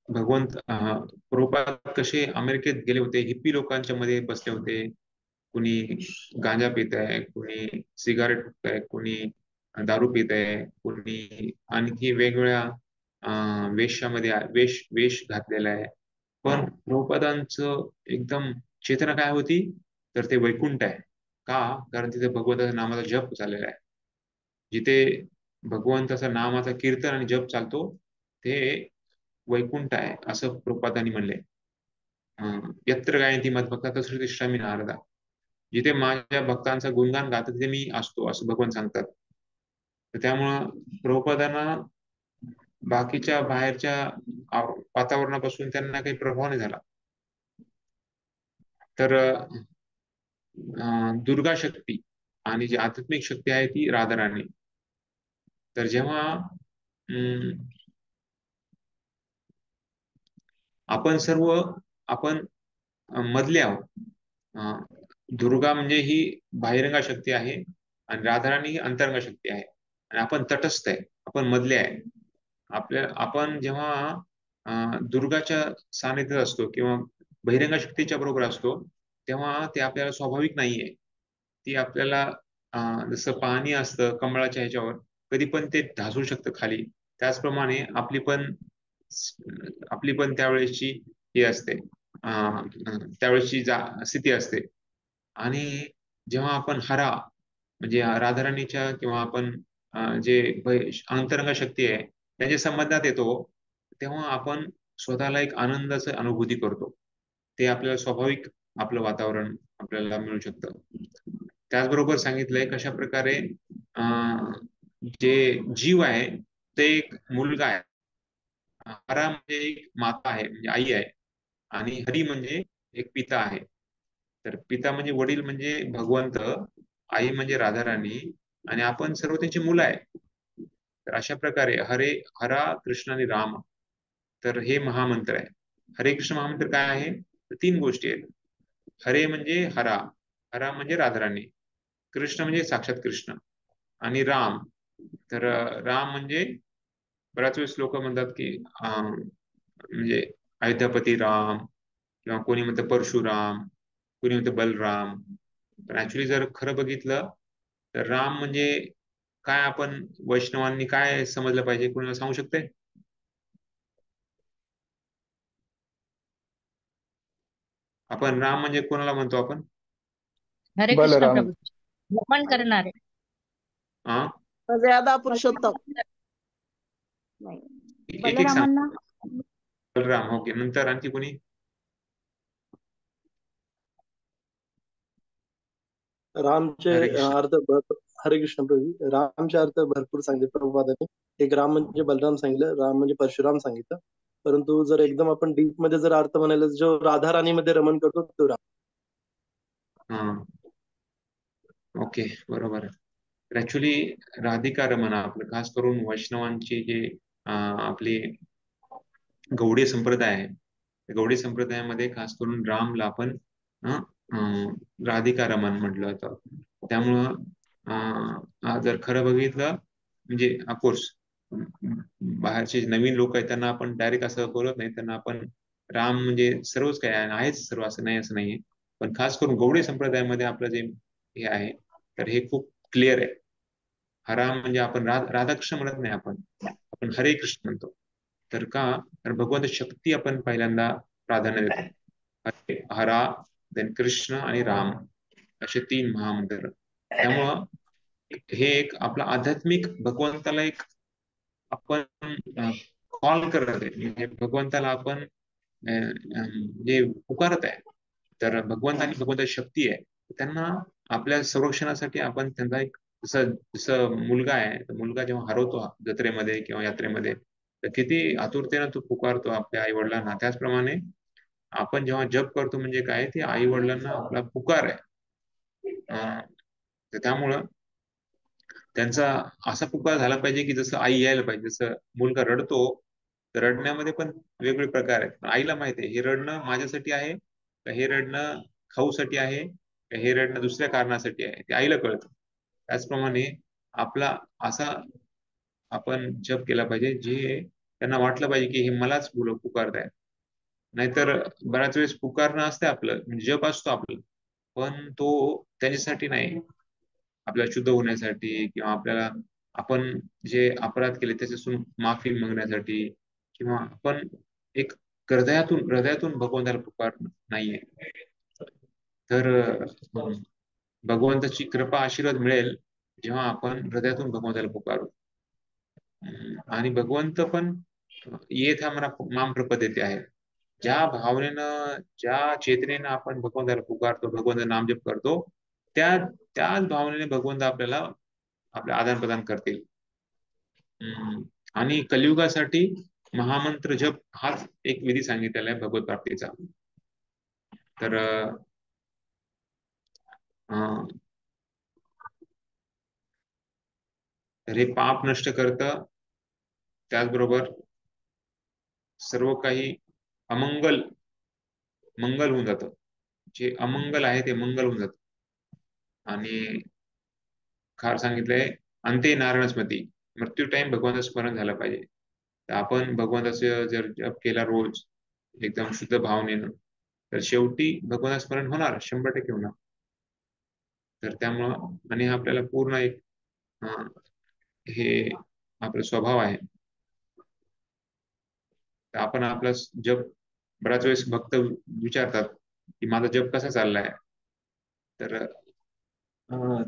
भगवंत प्रभुपाद कसे अमेरिकेत गेले होते, हिप्पी लोकांच्या मध्ये बसले होते. कुणी गांजा पित आहे, कुणी सिगारेट पित आहे, कुणी दारू पित आहे, कुणी आणखी वेगवेगळ्या वेशामध्ये वेश घातलेला आहे. पण प्रभुपादांचं एकदम चेतना काय होती, तर ते वैकुंठ आहे. का? कारण तिथे भगवंताच्या नामाचा जप चाललेला आहे. जिथे भगवंताचा नामाचा कीर्तन आणि जप चालतो ते वैकुंठ आहे असं प्रभुपादांनी म्हणले. यत्र गायंती मद्भक्ता तत्र तिष्ठामि नारदा. जिथे माझ्या भक्तांचा गुणगान गातात तिथे मी असतो असं भगवान सांगतात. तर त्यामुळं प्रभुपादांना बाकीच्या बाहेरच्या वातावरणापासून त्यांना काही प्रभाव नाही झाला. तर दुर्गा शक्ती आणि जी आध्यात्मिक शक्ती आहे ती राधाराणी. तर जेव्हा आपण मधले आहोत. दुर्गा म्हणजे ही बाहेरंगा शक्ती आहे आणि राधाराणी ही अंतरंग शक्ती आहे आणि आपण तटस्थ आहे, आपण मधले आहे. आपण जेव्हा दुर्गाच्या सानिध्यात असतो किंवा बहिरंगा शक्तीच्या बरोबर असतो तेव्हा ते आपल्याला स्वाभाविक नाहीये. ती आपल्याला जसं पाणी असतं कमळाच्या ह्याच्यावर कधी पण ते ढासू शकतं खाली, त्याचप्रमाणे आपली पण त्यावेळेसची ही असते, त्यावेळेसची स्थिती असते. आणि जेव्हा आपण हरा म्हणजे राधाराणीच्या किंवा आपण जे अंतरंग शक्ती आहे त्याच्या संबंधात येतो तेव्हा आपण स्वतःला एक आनंदाची अनुभूती करतो. ते आपल्याला स्वाभाविक आपलं वातावरण आपल्याला मिळू शकतं. त्याचबरोबर सांगितलंय कशा प्रकारे जे जीव आहे ते एक मुलगा आहे, हरा म्हणजे एक माता आहे म्हणजे आई आहे आणि हरी म्हणजे एक पिता आहे. तर पिता म्हणजे वडील म्हणजे भगवंत, आई म्हणजे राधाराणी आणि आपण सर्व त्यांची मुलं आहे. तर अशा प्रकारे हरा कृष्ण आणि राम, तर हे महामंत्र आहे. हरे कृष्ण महामंत्र काय आहे तर 3 गोष्टी आहेत. हरे म्हणजे हरा म्हणजे राधाराणी, कृष्ण म्हणजे साक्षात कृष्ण आणि राम. तर राम म्हणजे बऱ्याच वेळेस लोक म्हणतात की म्हणजे अयोध्यापती राम किंवा कोणी म्हणतं परशुराम, कोणी म्हणतं बलराम. पण ऍक्च्युली जर खरं बघितलं तर राम म्हणजे काय, आपण वैष्णवांनी काय समजलं पाहिजे, कोणाला सांगू शकते? आपण राम म्हणजे कोणाला म्हणतो आपण? हरे कृष्ण बलराम. प्रभू, नमन करणारे. हा, मर्यादा पुरुषोत्तम. एक एक सांग. बलरामांना बलराम, ओके. नंतर आणखी कोणी? रामचे हरे कृष्ण. अर्थ हरे कृष्ण प्रभू, रामचे अर्थ भरपूर सांगितले प्रभुपादांनी. एक राम म्हणजे बलराम सांगितलं, राम म्हणजे परशुराम सांगितलं. परंतु जर एकदम आपण डीप मध्ये जर अर्थ म्हणायला जो राधा राणी मध्ये रमण करतो तो राम. ओके, बरोबर. ऍक्च्युली राधिका रमण आपलं खास करून वैष्णवांची जे आपली गौडी संप्रदाय आहे, गौडी संप्रदायामध्ये खास करून रामला आपण राधिका रमण म्हटलं जातं. त्यामुळं जर खरं बघितलं म्हणजे ऑफकोर्स बाहेरचे नवीन लोक आहेत त्यांना आपण डायरेक्ट असं बोलत नाही, त्यांना आपण राम म्हणजे सर्वच काय आहेच सर्व असं नाही, असं नाहीये. पण खास करून गौडी संप्रदायामध्ये आपलं जे हे आहे तर हे खूप क्लिअर आहे. हराम म्हणजे आपण राधाकृष्ण म्हणत नाही, आपण हरे कृष्ण म्हणतो. तर का तर भगवंत शक्ती आपण पहिल्यांदा प्राधान्य देतो. हरा, देन कृष्ण आणि राम असे 3 महामंत्र. त्यामुळं हे एक आपला आध्यात्मिक भगवंताला एक आपण कॉल करत आहे, म्हणजे भगवंताला आपण जे पुकारत आहे. तर भगवंताची शक्ती आहे, त्यांना आपल्या संरक्षणासाठी आपण त्यांना एक जसं मुलगा आहे, तर मुलगा जेव्हा हरवतो जत्रेमध्ये किंवा यात्रेमध्ये तर किती आतुरतेनं तो पुकारतो आपल्या आई वडिलांना, त्याचप्रमाणे आपण जेव्हा जप करतो म्हणजे काय, ते आई वडिलांना आपला पुकार आहे. तर त्यामुळं त्यांचा असा पुकार झाला पाहिजे की जसं आई यायला पाहिजे. जसं मुलगा रडतो तर रडण्यामध्ये पण वेगवेगळे प्रकार आहेत, पण आईला माहिती आहे हे रडणं माझ्यासाठी आहे का, हे रडणं खाऊसाठी आहे का, हे रडणं दुसऱ्या कारणासाठी आहे, ते आईला कळतं. त्याचप्रमाणे आपला असा आपण जप केला पाहिजे जे त्यांना वाटलं पाहिजे की हे मलाच पुकारताय. नाहीतर बऱ्याच वेळेस पुकारणं असते आपलं म्हणजे जप असतो आपलं, पण तो त्यांच्यासाठी नाही, आपल्याला शुद्ध होण्यासाठी किंवा आपल्याला आपण जे अपराध केले त्याच्यापासून माफी मागण्यासाठी, किंवा आपण एक हृदयातून भगवंताला पुकार नाहीये. तर भगवंताची कृपा आशीर्वाद मिळेल जेव्हा आपण हृदयातून भगवंताला पुकारू. आणि भगवंत पण येथ मला माम प्रपद्यते आहे. ज्या भावनेनं, ज्या चेतनेनं आपण भगवंताला पुकारतो, भगवंताचं नामजप करतो, त्याच भावनेने भगवंत आपल्याला आपले आदान प्रदान करतील. आणि कलियुगासाठी महामंत्र जप हाच एक विधी सांगितलेला आहे भगवत प्राप्तीचा. तर हे पाप नष्ट करतं, त्याचबरोबर सर्व काही मंगल होऊन जातं. जे अमंगल आहे ते मंगल होऊन जातं. आणि खार सांगितलंय अंते नारायण स्मृती, मृत्यू टाइम भगवंताचं स्मरण झालं पाहिजे. तर आपण भगवंताचं जर जप केला रोज एकदम शुद्ध भावनेनं, तर शेवटी भगवंताचं स्मरण होणार, 100% होणार. तर त्यामुळं, आणि आपल्याला पूर्ण एक हे आपला स्वभाव आहे. तर आपण आपला जप, बऱ्याच वेळेस भक्त विचारतात की माझा जप कसा चाललाय. तर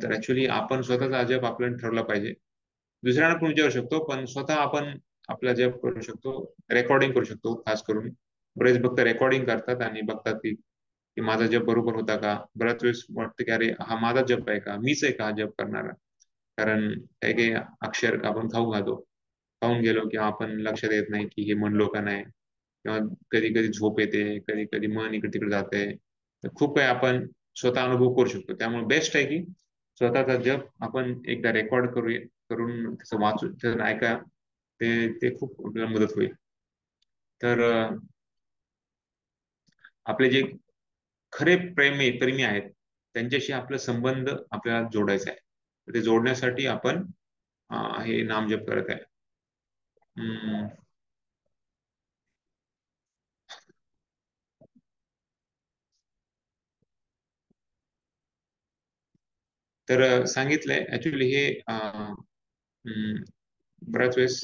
ऍक्च्युली आपण स्वतःचा जप आपल्याला ठरवला पाहिजे. दुसऱ्यांना पण विचारू शकतो, पण स्वतः आपण आपला जप करू शकतो, रेकॉर्डिंग करू शकतो. खास करून बरेच भक्त रेकॉर्डिंग करतात आणि बघतात की माझा जप बरोबर होता का. बऱ्याच वेळेस वाटतं की अरे हा माझा जप आहे का, मीच आहे का हा जप करणारा. कारण काही काही अक्षर आपण खाऊन गेलो किंवा आपण लक्षात येत नाही की हे म्हणलो का नाही, किंवा कधी कधी झोप येते, कधी कधी मन इकडे तिकडे जाते. तर खूप काही आपण स्वतः अनुभव करू शकतो. त्यामुळे बेस्ट आहे की स्वतःचा जप आपण एकदा रेकॉर्ड करून त्याचं वाचून त्याचं ऐका, ते खूप आपल्याला मदत होईल. तर आपले जे खरे प्रेमी आहेत त्यांच्याशी आपला संबंध आपल्याला जोडायचा आहे. ते जोडण्यासाठी आपण हे नामजप करत आहे. तर सांगितलंय ऍक्च्युली हे बऱ्याच वेळेस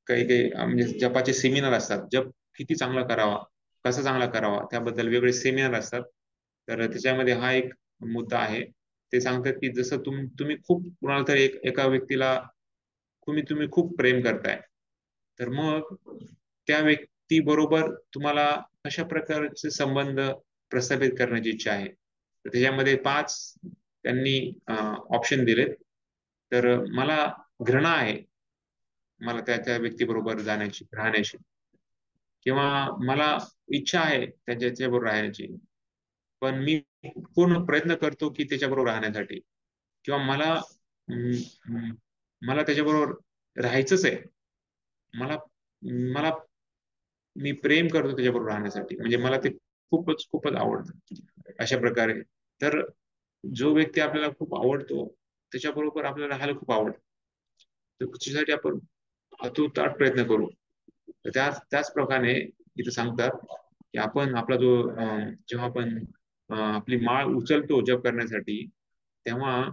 काही काही म्हणजे जपाचे सेमिनार असतात. जप किती चांगला करावा, कसा चांगला करावा, त्याबद्दल वेगळे सेमिनार असतात. तर त्याच्यामध्ये हा एक मुद्दा आहे. ते सांगतात की जसं तुम्ही खूप कुणाला तरी एका व्यक्तीला तुम्ही खूप प्रेम करताय, तर मग त्या व्यक्ती बरोबर तुम्हाला कशा प्रकारचे संबंध प्रस्थापित करण्याची इच्छा आहे. तर त्याच्यामध्ये 5 त्यांनी ऑप्शन दिलेत. तर मला घृणा आहे, मला त्या व्यक्तीबरोबर राहण्याची, किंवा मला इच्छा आहे त्याच्याबरोबर राहण्याची, पण मी पूर्ण प्रयत्न करतो की त्याच्याबरोबर राहण्यासाठी, किंवा मला त्याच्याबरोबर राहायचंच आहे. मला मला मी प्रेम करतो त्याच्याबरोबर राहण्यासाठी, म्हणजे मला ते खूपच खूपच आवडतं अशा प्रकारे. तर जो व्यक्ती आपल्याला खूप आवडतो त्याच्याबरोबर आपल्याला राहायला खूप आवडतं. तर त्याच्यासाठी आपण अतुताट प्रयत्न करू. तर त्याच प्रकारे इथं सांगतात की आपण आपला जो जेव्हा आपण आपली माळ उचलतो जप करण्यासाठी, तेव्हा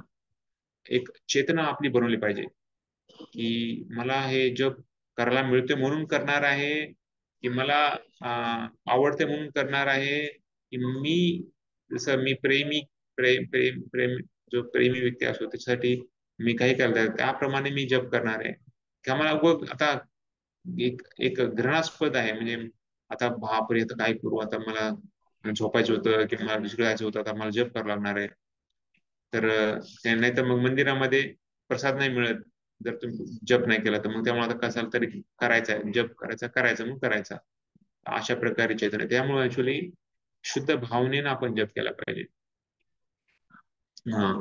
एक चेतना आपली बनवली पाहिजे की मला हे जप करायला मिळते म्हणून करणार आहे, की मला आवडते म्हणून करणार आहे, की जसं मी प्रेम प्रेम प्रेम जो प्रेमी व्यक्ती असतो त्याच्यासाठी मी काही करता त्याप्रमाणे मी जप करणार आहे, किंवा मला आता एक घृणास्पद आहे, म्हणजे आता बापरे आता काय करू, आता मला झोपायचं होतं किंवा मला दुसरं जायचं होतं, आता मला जप करावं लागणार आहे. तर नाही तर मग मंदिरामध्ये प्रसाद नाही मिळत जर तुम्ही जप नाही केला तर. मग त्यामुळे आता कसाल तरी करायचा आहे, जप करायचा मग करायचा. अशा प्रकारे चैतन्य. त्यामुळे ऍक्च्युली शुद्ध भावनेनं आपण जप केला पाहिजे. हा,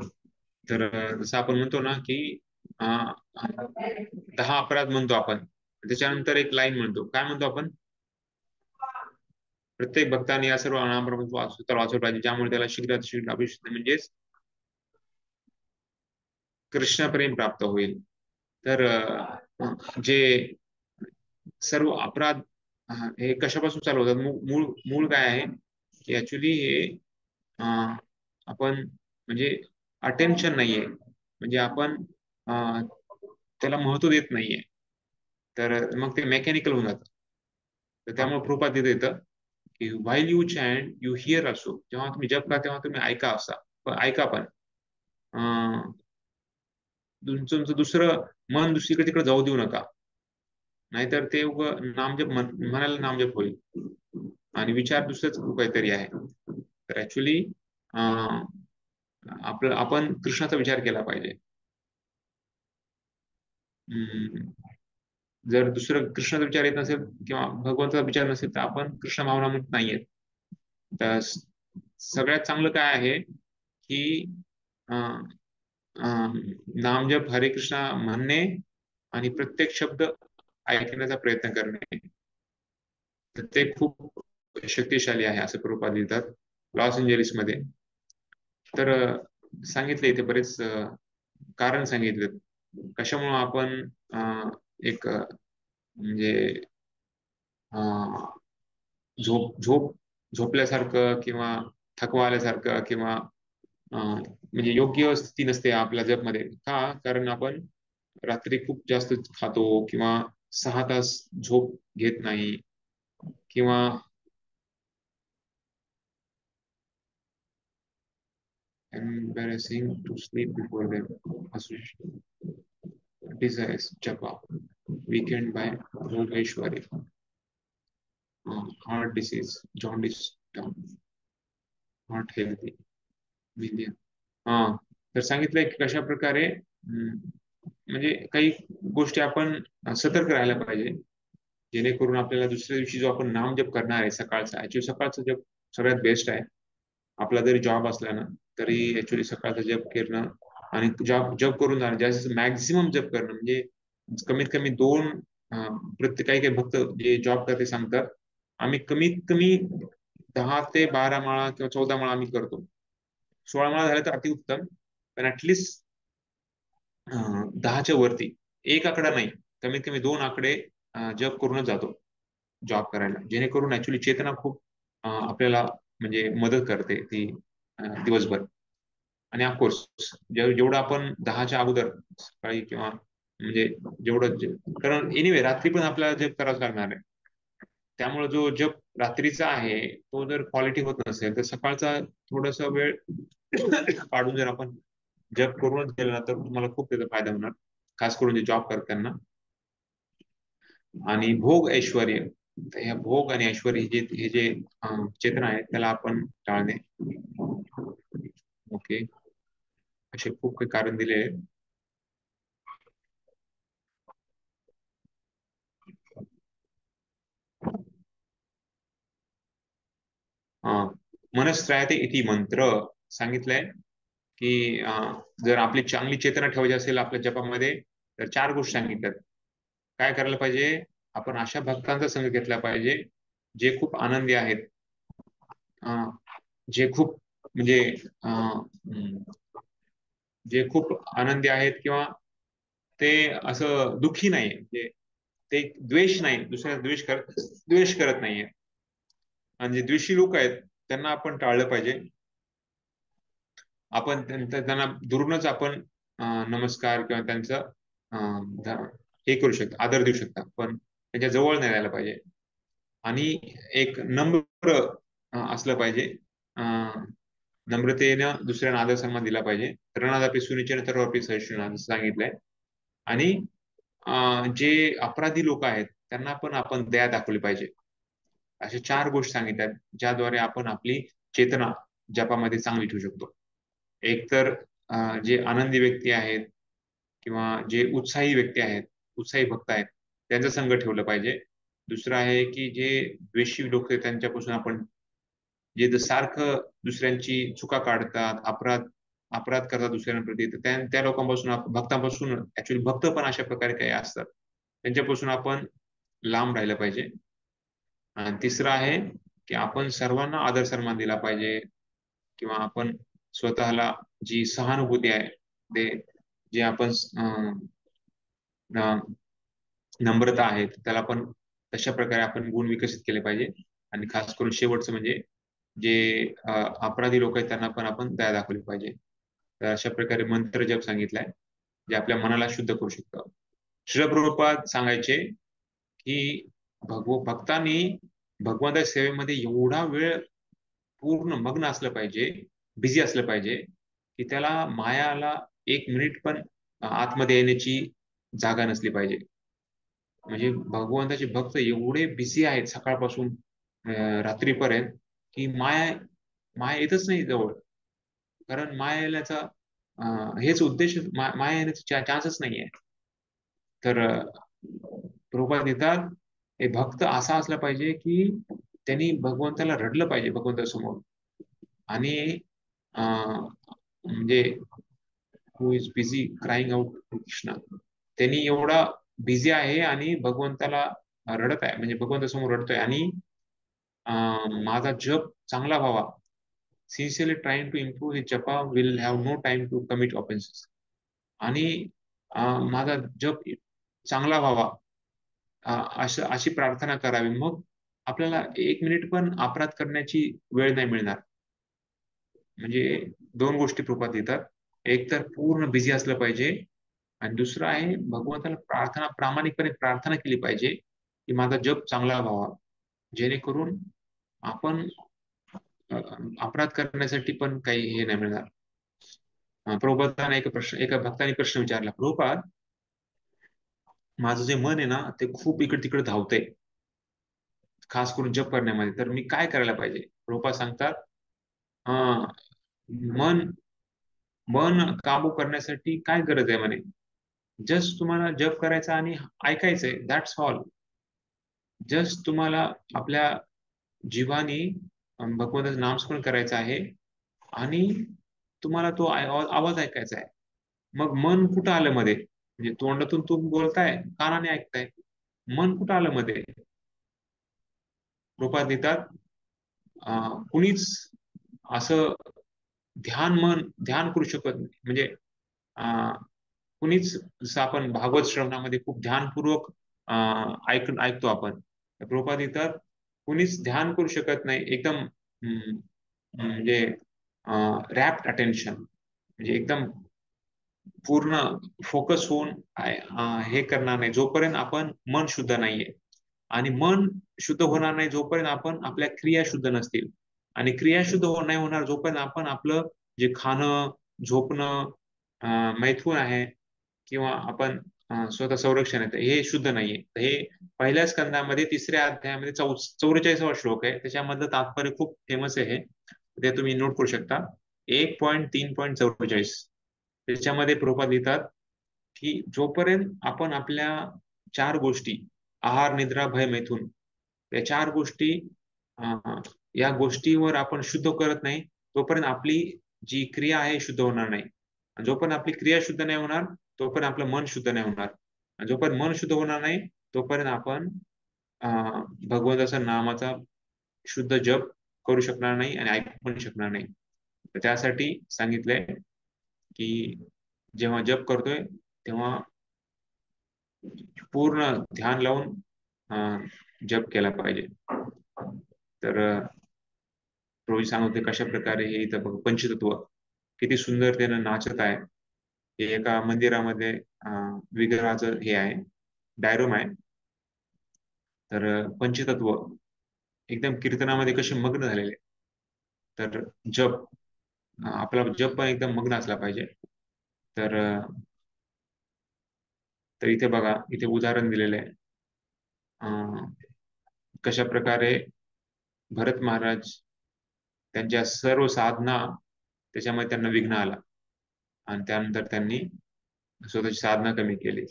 तर जसं आपण म्हणतो ना की 10 अपराध म्हणतो आपण, त्याच्यानंतर एक लाईन म्हणतो, काय म्हणतो आपण, प्रत्येक भक्ताने या सर्व नामप्रमाणे वाचलं पाहिजे, ज्यामुळे त्याला शीघ्रात शीघ्र अभिषेक म्हणजेच कृष्ण प्रेम प्राप्त होईल. तर जे सर्व अपराध हे कशापासून चालू होतात, मूळ काय आहे की ऍक्च्युली हे आपण म्हणजे अटेन्शन नाहीये, म्हणजे आपण त्याला महत्व देत नाहीये, तर मग ते मेकॅनिकल होऊन जातं. तर त्यामुळे कृपा तिथे येतं की while you chant you here असो, जेव्हा तुम्ही जप करा तेव्हा तुम्ही ऐका पण तुमचं दुसरं मन दुसरीकडे तिकडे जाऊ देऊ नका. नाहीतर ते नामजप म्हणायला नामजप होईल आणि विचार दुसरंच काहीतरी आहे. तर ऍक्च्युली आपण कृष्णाचा विचार केला पाहिजे. जर दुसरं कृष्णाचा विचार येत नसेल किंवा भगवंताचा विचार नसेल तर आपण कृष्ण भावनामृत नाहीयेत. तर सगळ्यात चांगलं काय आहे की नामजप हरे कृष्णा म्हणणे आणि प्रत्येक शब्द ऐकण्याचा प्रयत्न करणे, तर ते खूप शक्तिशाली आहे असं प्रभुपाद लिहितात लॉस एंजेलिस मध्ये. तर सांगितले इथे बरेच कारण सांगितले कशामुळे आपण एक म्हणजे झोपल्यासारखं किंवा थकवा आल्यासारखं किंवा म्हणजे योग्य स्थिती नसते आपल्या जपमध्ये. का? कारण आपण रात्री खूप जास्त खातो किंवा 6 तास झोप घेत नाही किंवा embarrassing to sleep before them desires japa weekend by Bhogeshwari heart disease jaundice not healthy million. तर सांगितलंय की कशा प्रकारे म्हणजे काही गोष्टी आपण सतर्क राहायला पाहिजे जेणेकरून आपल्याला दुसऱ्या दिवशी जो आपण नामजप करणार आहे सकाळचा, ऍक्च्युली सकाळचा जप सगळ्यात बेस्ट आहे. आपला जरी जॉब असला ना तरी ऍक्च्युली सकाळचा जप करणं आणि जप करून जाणं, जास्तीत मॅक्झिमम जप करणं म्हणजे कमीत कमी 2 काही काही भक्त जे जॉब करते सांगतात आम्ही कमीत कमी 10 ते 12 माळा किंवा 14 माळा आम्ही करतो. 16 माळा झाल्या तर अतिउत्तम, पण ऍटलिस्ट 10च्या वरती एक आकडा नाही, कमीत कमी 2 आकडे जप करूनच जातो जॉब करायला, जेणेकरून ऍक्च्युली चेतना खूप आपल्याला म्हणजे मदत करते ती दिवसभर. आणि ऑफकोर्स जेवढं आपण 10च्या अगोदर सकाळी किंवा म्हणजे कारण एनिवे रात्री पण आपल्याला जप करावाच लागणार आहे. त्यामुळे जो जप रात्रीचा आहे तो जर क्वालिटी होत नसेल तर सकाळचा थोडासा वेळ काढून जर आपण जप करूनच गेलं ना तर तुम्हाला खूप त्याचा फायदा होणार, खास करून जे जॉब करताना. आणि भोग ऐश्वर्य, तर ह्या भोग आणि ऐश्वर्य हे जे चेतना आहे त्याला आपण टाळणे. ओके, असे खूप काही कारण दिले आहे. मनस्त्रायते इति मंत्र सांगितलंय की जर आपली चांगली चेतना ठेवायची असेल आपल्या जपामध्ये तर 4 गोष्टी सांगितल्यात. काय करायला पाहिजे? आपण अशा भक्तांचा संग घेतला पाहिजे जे खूप आनंदी आहेत, जे खूप म्हणजे जे खूप आनंदी आहेत किंवा ते असं दुःखी नाही, म्हणजे ते द्वेष नाही, दुसऱ्या द्वेष करत नाहीये. आणि जे द्वेषी लोक आहेत त्यांना आपण टाळलं पाहिजे. आपण त्यांना दुरूनच आपण नमस्कार किंवा त्यांचं हे करू शकतो, आदर देऊ शकता, पण त्यांच्या जवळ नाही राहायला पाहिजे. आणि एक नम्र असलं पाहिजे, नम्रतेनं दुसऱ्यांना आदर सन्मान दिला पाहिजे. त्रणादापि सुनिचेन तर्वापि सहिष्णुना असं सांगितलंय. आणि जे अपराधी लोक आहेत त्यांना पण आपण दया दाखवली पाहिजे. अशा 4 गोष्टी सांगितल्यात ज्याद्वारे आपण आपली चेतना जपामध्ये चांगली ठेवू शकतो. एक तर जे आनंदी व्यक्ती आहेत किंवा जे उत्साही व्यक्ती आहेत, उत्साही भक्त आहेत त्यांचा संग ठेवलं पाहिजे. दुसरं आहे की जे द्वेषी लोक आहेत त्यांच्यापासून आपण जे सारखं दुसऱ्यांची चुका काढतात, अपराध करतात दुसऱ्यांप्रती, तर त्या लोकांपासून भक्तांपासून ऍक्च्युली भक्त पण अशा प्रकारे काही असतात त्यांच्यापासून आपण लांब राहिलं पाहिजे. आणि तिसरं आहे की आपण सर्वांना आदर सन्मान दिला पाहिजे किंवा आपण स्वतःला जी सहानुभूती आहे ते जे आपण नम्रता आहे त्याला पण तशा प्रकारे आपण गुण विकसित केले पाहिजे. आणि खास करून शेवटचं म्हणजे जे अपराधी लोक आहेत त्यांना पण आपण दया दाखवली पाहिजे. तर अशा प्रकारे मंत्र जप सांगितलाय जे आपल्या मनाला शुद्ध करू शकतं. श्रील प्रभुपाद सांगायचे की भक्तांनी भगवंताच्या सेवेमध्ये एवढा वेळ पूर्ण मग्न असलं पाहिजे, बिझी असलं पाहिजे की त्याला मायाला 1 मिनिट पण आतमध्ये येण्याची जागा नसली पाहिजे. म्हणजे भगवंताचे भक्त एवढे बिझी आहेत सकाळपासून रात्रीपर्यंत की माया माया येतच नाही जवळ. कारण माया येण्याचा हेच उद्देश, माया येण्याचा चान्सच नाहीये. तर प्रभुपाद येतात, हे भक्त असा असला पाहिजे की त्यांनी भगवंताला रडलं पाहिजे भगवंतासमोर. आणि म्हणजे who is busy crying out to Krishna, त्यांनी एवढा बिझी आहे आणि भगवंताला रडत आहे, म्हणजे भगवंतासमोर रडतोय. आणि माझा जप चांगला व्हावा, sincerely trying to improve his japa will have no time to commit offences. आणि माझा जप चांगला व्हावा अशी प्रार्थना करावी. मग आपल्याला 1 मिनिट पण अपराध करण्याची वेळ नाही मिळणार. म्हणजे 2 गोष्टी प्रभुपाद देतात, एक तर पूर्ण बिझी असलं पाहिजे, आणि दुसरं आहे भगवंताला प्रामाणिकपणे प्रार्थना केली पाहिजे की माझा जप चांगला व्हावा, जेणेकरून आपण अपराध करण्यासाठी पण काही हे नाही मिळणार. प्रभुपादांना एका भक्ताने प्रश्न विचारला, प्रभुपाद, माझं जे मन आहे ना ते खूप इकडे तिकडे धावतंय, खास करून जप करण्यामध्ये, तर मी काय करायला पाहिजे? प्रभुपाद सांगतात, मन मन काबू करण्यासाठी काय गरज आहे म्हणे, जस्ट तुम्हाला जप करायचा आणि ऐकायचंय, दॅट्स ऑल. जस्ट तुम्हाला आपल्या जीवानी भगवंताचं नामस्मरण करायचं आहे आणि तुम्हाला तो आवाज ऐकायचा आहे. मग मन कुठं आलं मध्ये? म्हणजे तोंडातून तुम्ही बोलताय, कानाने ऐकताय, मन कुठं आलं मध्ये? रूपात देतात, कुणीच असं ध्यान करू शकत नाही. म्हणजे कुणीच, जसं आपण भागवत श्रवणामध्ये खूप ध्यानपूर्वक ऐकतो आपण, प्रभुपाद देतात, कुणीच ध्यान करू शकत नाही एकदम, म्हणजे रॅप्ट अटेन्शन, म्हणजे एकदम पूर्ण फोकस होऊन हे करणार नाही जोपर्यंत आपण मन शुद्ध नाहीये. आणि मन शुद्ध होणार नाही जोपर्यंत आपण आपल्या क्रिया शुद्ध नसतील. आणि क्रिया शुद्ध नाही होणार जोपर्यंत आपण आपलं जे खाणं, झोपणं, मैथून आहे, किंवा आपण स्वतः संरक्षण आहे, हे शुद्ध नाहीये. हे पहिल्या स्कंदामध्ये 3ऱ्या अध्यायामध्ये 44वा श्लोक आहे, त्याच्यामधलं तात्पर्य खूप फेमस आहे, ते तुम्ही नोट करू शकता. 1.3.44 त्याच्यामध्ये प्रभुपाद लिहितात की जोपर्यंत आपण आपल्या 4 गोष्टी, आहार, निद्रा, भय, मैथून, या 4 गोष्टी, या गोष्टीवर आपण शुद्ध करत नाही, तोपर्यंत आपली जी क्रिया आहे शुद्ध होणार नाही. आणि जोपर्यंत आपली क्रिया शुद्ध नाही होणार तोपर्यंत आपलं मन शुद्ध नाही होणार. आणि जोपर्यंत मन शुद्ध होणार नाही तोपर्यंत आपण भगवंताच्या नामाचा शुद्ध जप करू शकणार नाही आणि ऐकू पण शकणार नाही. तर त्यासाठी सांगितलंय की जेव्हा जप करतोय तेव्हा पूर्ण ध्यान लावून जप केला पाहिजे. तर रोहित सांगत होते कशा प्रकारे हे इथं बघ, पंचतत्व किती सुंदरतेनं नाचत आहे. हे एका मंदिरामध्ये विग्रहाचं हे आहे, डायरम आहे. तर पंचतत्व एकदम कीर्तनामध्ये कसे मग्न झालेले. तर जप, आपला जप पण एकदम मग्न असला पाहिजे. तर इथे बघा, इथे उदाहरण दिलेलं आहे कशा प्रकारे भरत महाराज त्यांच्या सर्व साधना त्याच्यामध्ये त्यांना विघ्न आला आणि त्यानंतर त्यांनी स्वतःची साधना कमी केली.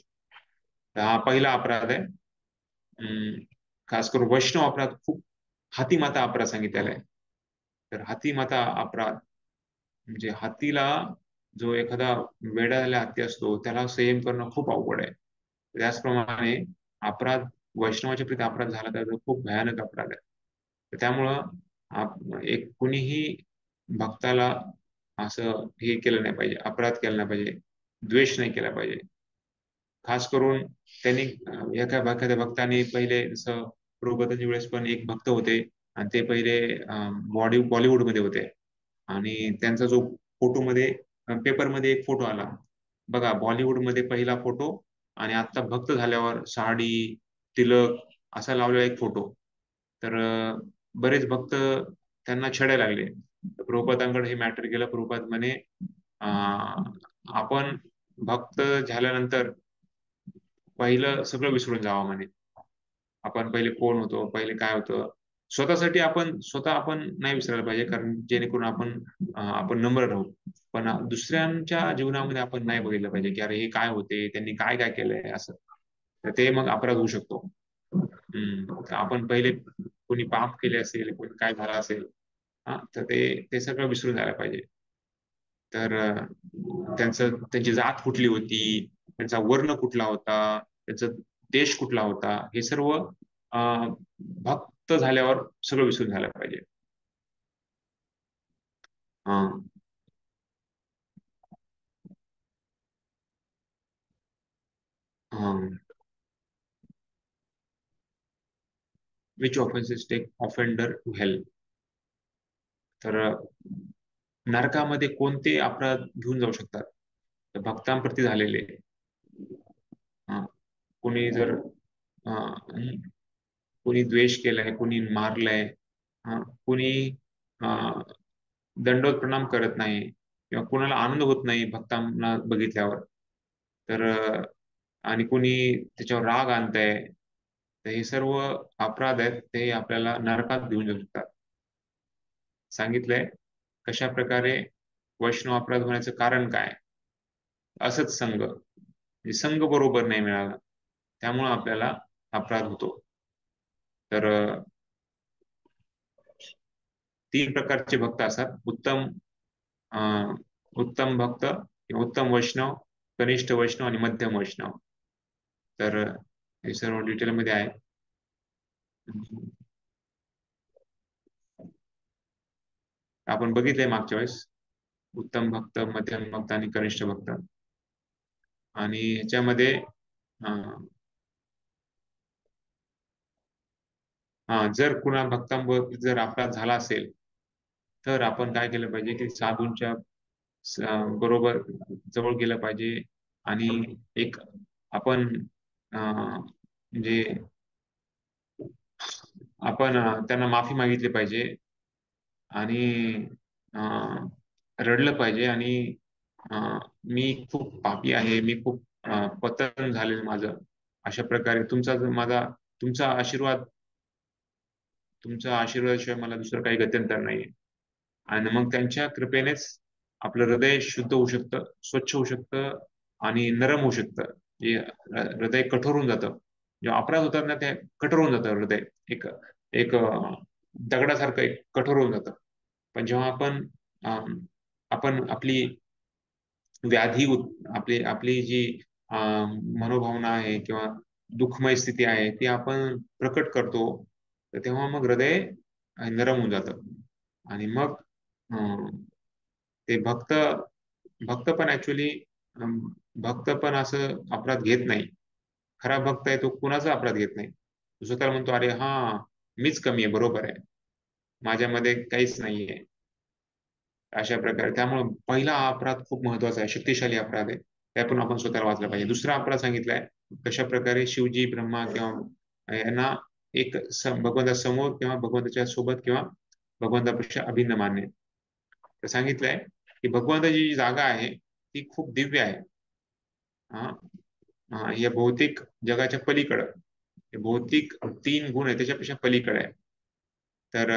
तर हा पहिला अपराध आहे. खास करून वैष्णव अपराध, खूप हातीमाता अपराध सांगितलेला आहे. तर हातीमाता अपराध म्हणजे हातीला, जो एखादा वेडा झालेला हत्ती असतो त्याला संयम करणं खूप अवघड आहे. त्याचप्रमाणे अपराध, वैष्णवाच्या प्रती अपराध झाला तर तो खूप भयानक अपराध आहे. तर त्यामुळं एक कुणीही भक्ताला असं हे केलं नाही पाहिजे, अपराध केला नाही पाहिजे, द्वेष नाही केला पाहिजे. खास करून त्यांनी एखाद्या भक्ताने पहिले, जसं प्रभुपादांच्या वेळेस पण एक भक्त होते आणि ते पहिले बॉलिवूडमध्ये होते, आणि त्यांचा जो फोटोमध्ये पेपरमध्ये एक फोटो आला बघा, बॉलिवूडमध्ये पहिला फोटो आणि आता भक्त झाल्यावर साडी, तिलक असा लावलेला एक फोटो. तर बरेच भक्त त्यांना छळायला लागले. प्रभुपादांकडे हे मॅटर केलं. प्रभुपाद म्हणे, आपण भक्त झाल्यानंतर पहिलं सगळं विसरून जावं म्हणे. आपण पहिले कोण होतो, पहिले काय होतं, स्वतःसाठी स्वतः आपण नाही विसरायला पाहिजे, कारण जेणेकरून आपण नम्र राहू. पण दुसऱ्यांच्या जीवनामध्ये आपण नाही बघितलं पाहिजे की अरे हे काय होते, त्यांनी काय काय केलंय असं. तर ते मग अपराध होऊ शकतो. तर आपण पहिले कोणी पाप केले असेल, कोणी काय झालं असेल, तर ते सगळं विसरून जायला पाहिजे. तर त्यांची जात कुठली होती, त्यांचा वर्ण कुठला होता, त्यांचा देश कुठला होता, हे सर्व भक्त झाल्यावर सगळं विसरून झालं पाहिजे. हा हा which offences take offender to hell. तर नरकामध्ये कोणते अपराध घेऊन जाऊ शकतात? तर भक्तांप्रती झालेले, कोणी जर कोणी द्वेष केलाय, कोणी मारलंय, कोणी दंडोत प्रणाम करत नाही, किंवा कोणाला आनंद होत नाही भक्तांना बघितल्यावर, तर आणि कोणी त्याच्यावर राग आणतंय, तर हे सर्व अपराध आहेत, ते आपल्याला नरकात घेऊन जाऊ शकतात. सांगितलंय कशा प्रकारे वैष्णव अपराध होण्याचं कारण काय? असंच संघ, म्हणजे संघ बरोबर नाही मिळाला, त्यामुळे आपल्याला अपराध होतो. तर 3 प्रकारचे भक्त असतात: उत्तम भक्त, उत्तम वैष्णव, कनिष्ठ वैष्णव आणि मध्यम वैष्णव. तर हे सर्व डिटेलमध्ये आहे. आपण बघितलंय मागच्या वेळेस उत्तम भक्त, मध्यम भक्त आणि कनिष्ठ भक्त. आणि ह्याच्यामध्ये जर कुणा भक्तांबरोबर जर अपराध झाला असेल, तर आपण काय केलं पाहिजे की साधूंच्या बरोबर जवळ गेलं पाहिजे, आणि एक आपण म्हणजे आपण त्यांना माफी मागितली पाहिजे, आणि रडलं पाहिजे, आणि मी खूप पापी आहे, मी खूप पतन झालेलं माझं, अशा प्रकारे तुमचा आशीर्वादाशिवाय मला दुसरं काही गत्यंतर नाही. आणि मग त्यांच्या कृपेनेच आपलं हृदय शुद्ध होऊ शकतं, स्वच्छ होऊ शकतं, आणि नरम होऊ शकतं. जे हृदय कठोर होऊन जातं, जेव्हा अपराध होतात ना, ते कठोर होऊन जातं हृदय, एक एक दगडासारखं एक कठोर होऊन जातं. पण जेव्हा आपण आपली व्याधी, आपली आपली जी मनोभावना आहे किंवा दुःखमय स्थिती आहे, ती आपण प्रकट करतो, तर तेव्हा मग हृदय नरम होऊन जातं. आणि मग ते भक्त भक्त पण ऍक्च्युली भक्त पण असं अपराध घेत नाही. खरा भक्त आहे तो कुणाचा अपराध घेत नाही. तो स्वतःला म्हणतो, अरे हा, मीच कमी आहे, बरोबर आहे, माझ्यामध्ये काहीच नाहीये, अशा प्रकारे. त्यामुळे पहिला हा अपराध खूप महत्वाचा आहे, शक्तिशाली अपराध आहे, त्यातून आपण स्वतःला वाचलं पाहिजे. दुसरा अपराध सांगितलाय कशा प्रकारे शिवजी, ब्रह्मा किंवा यांना भगवंता समोर किंवा भगवंताच्या सोबत किंवा भगवंतापेक्षा अभिन्न मानणे. तर सांगितलंय की भगवंताची जी जागा आहे ती खूप दिव्य आहे. या भौतिक जगाच्या पलीकडं, भौतिक 3 गुण आहे त्याच्यापेक्षा पलीकडे आहे. तर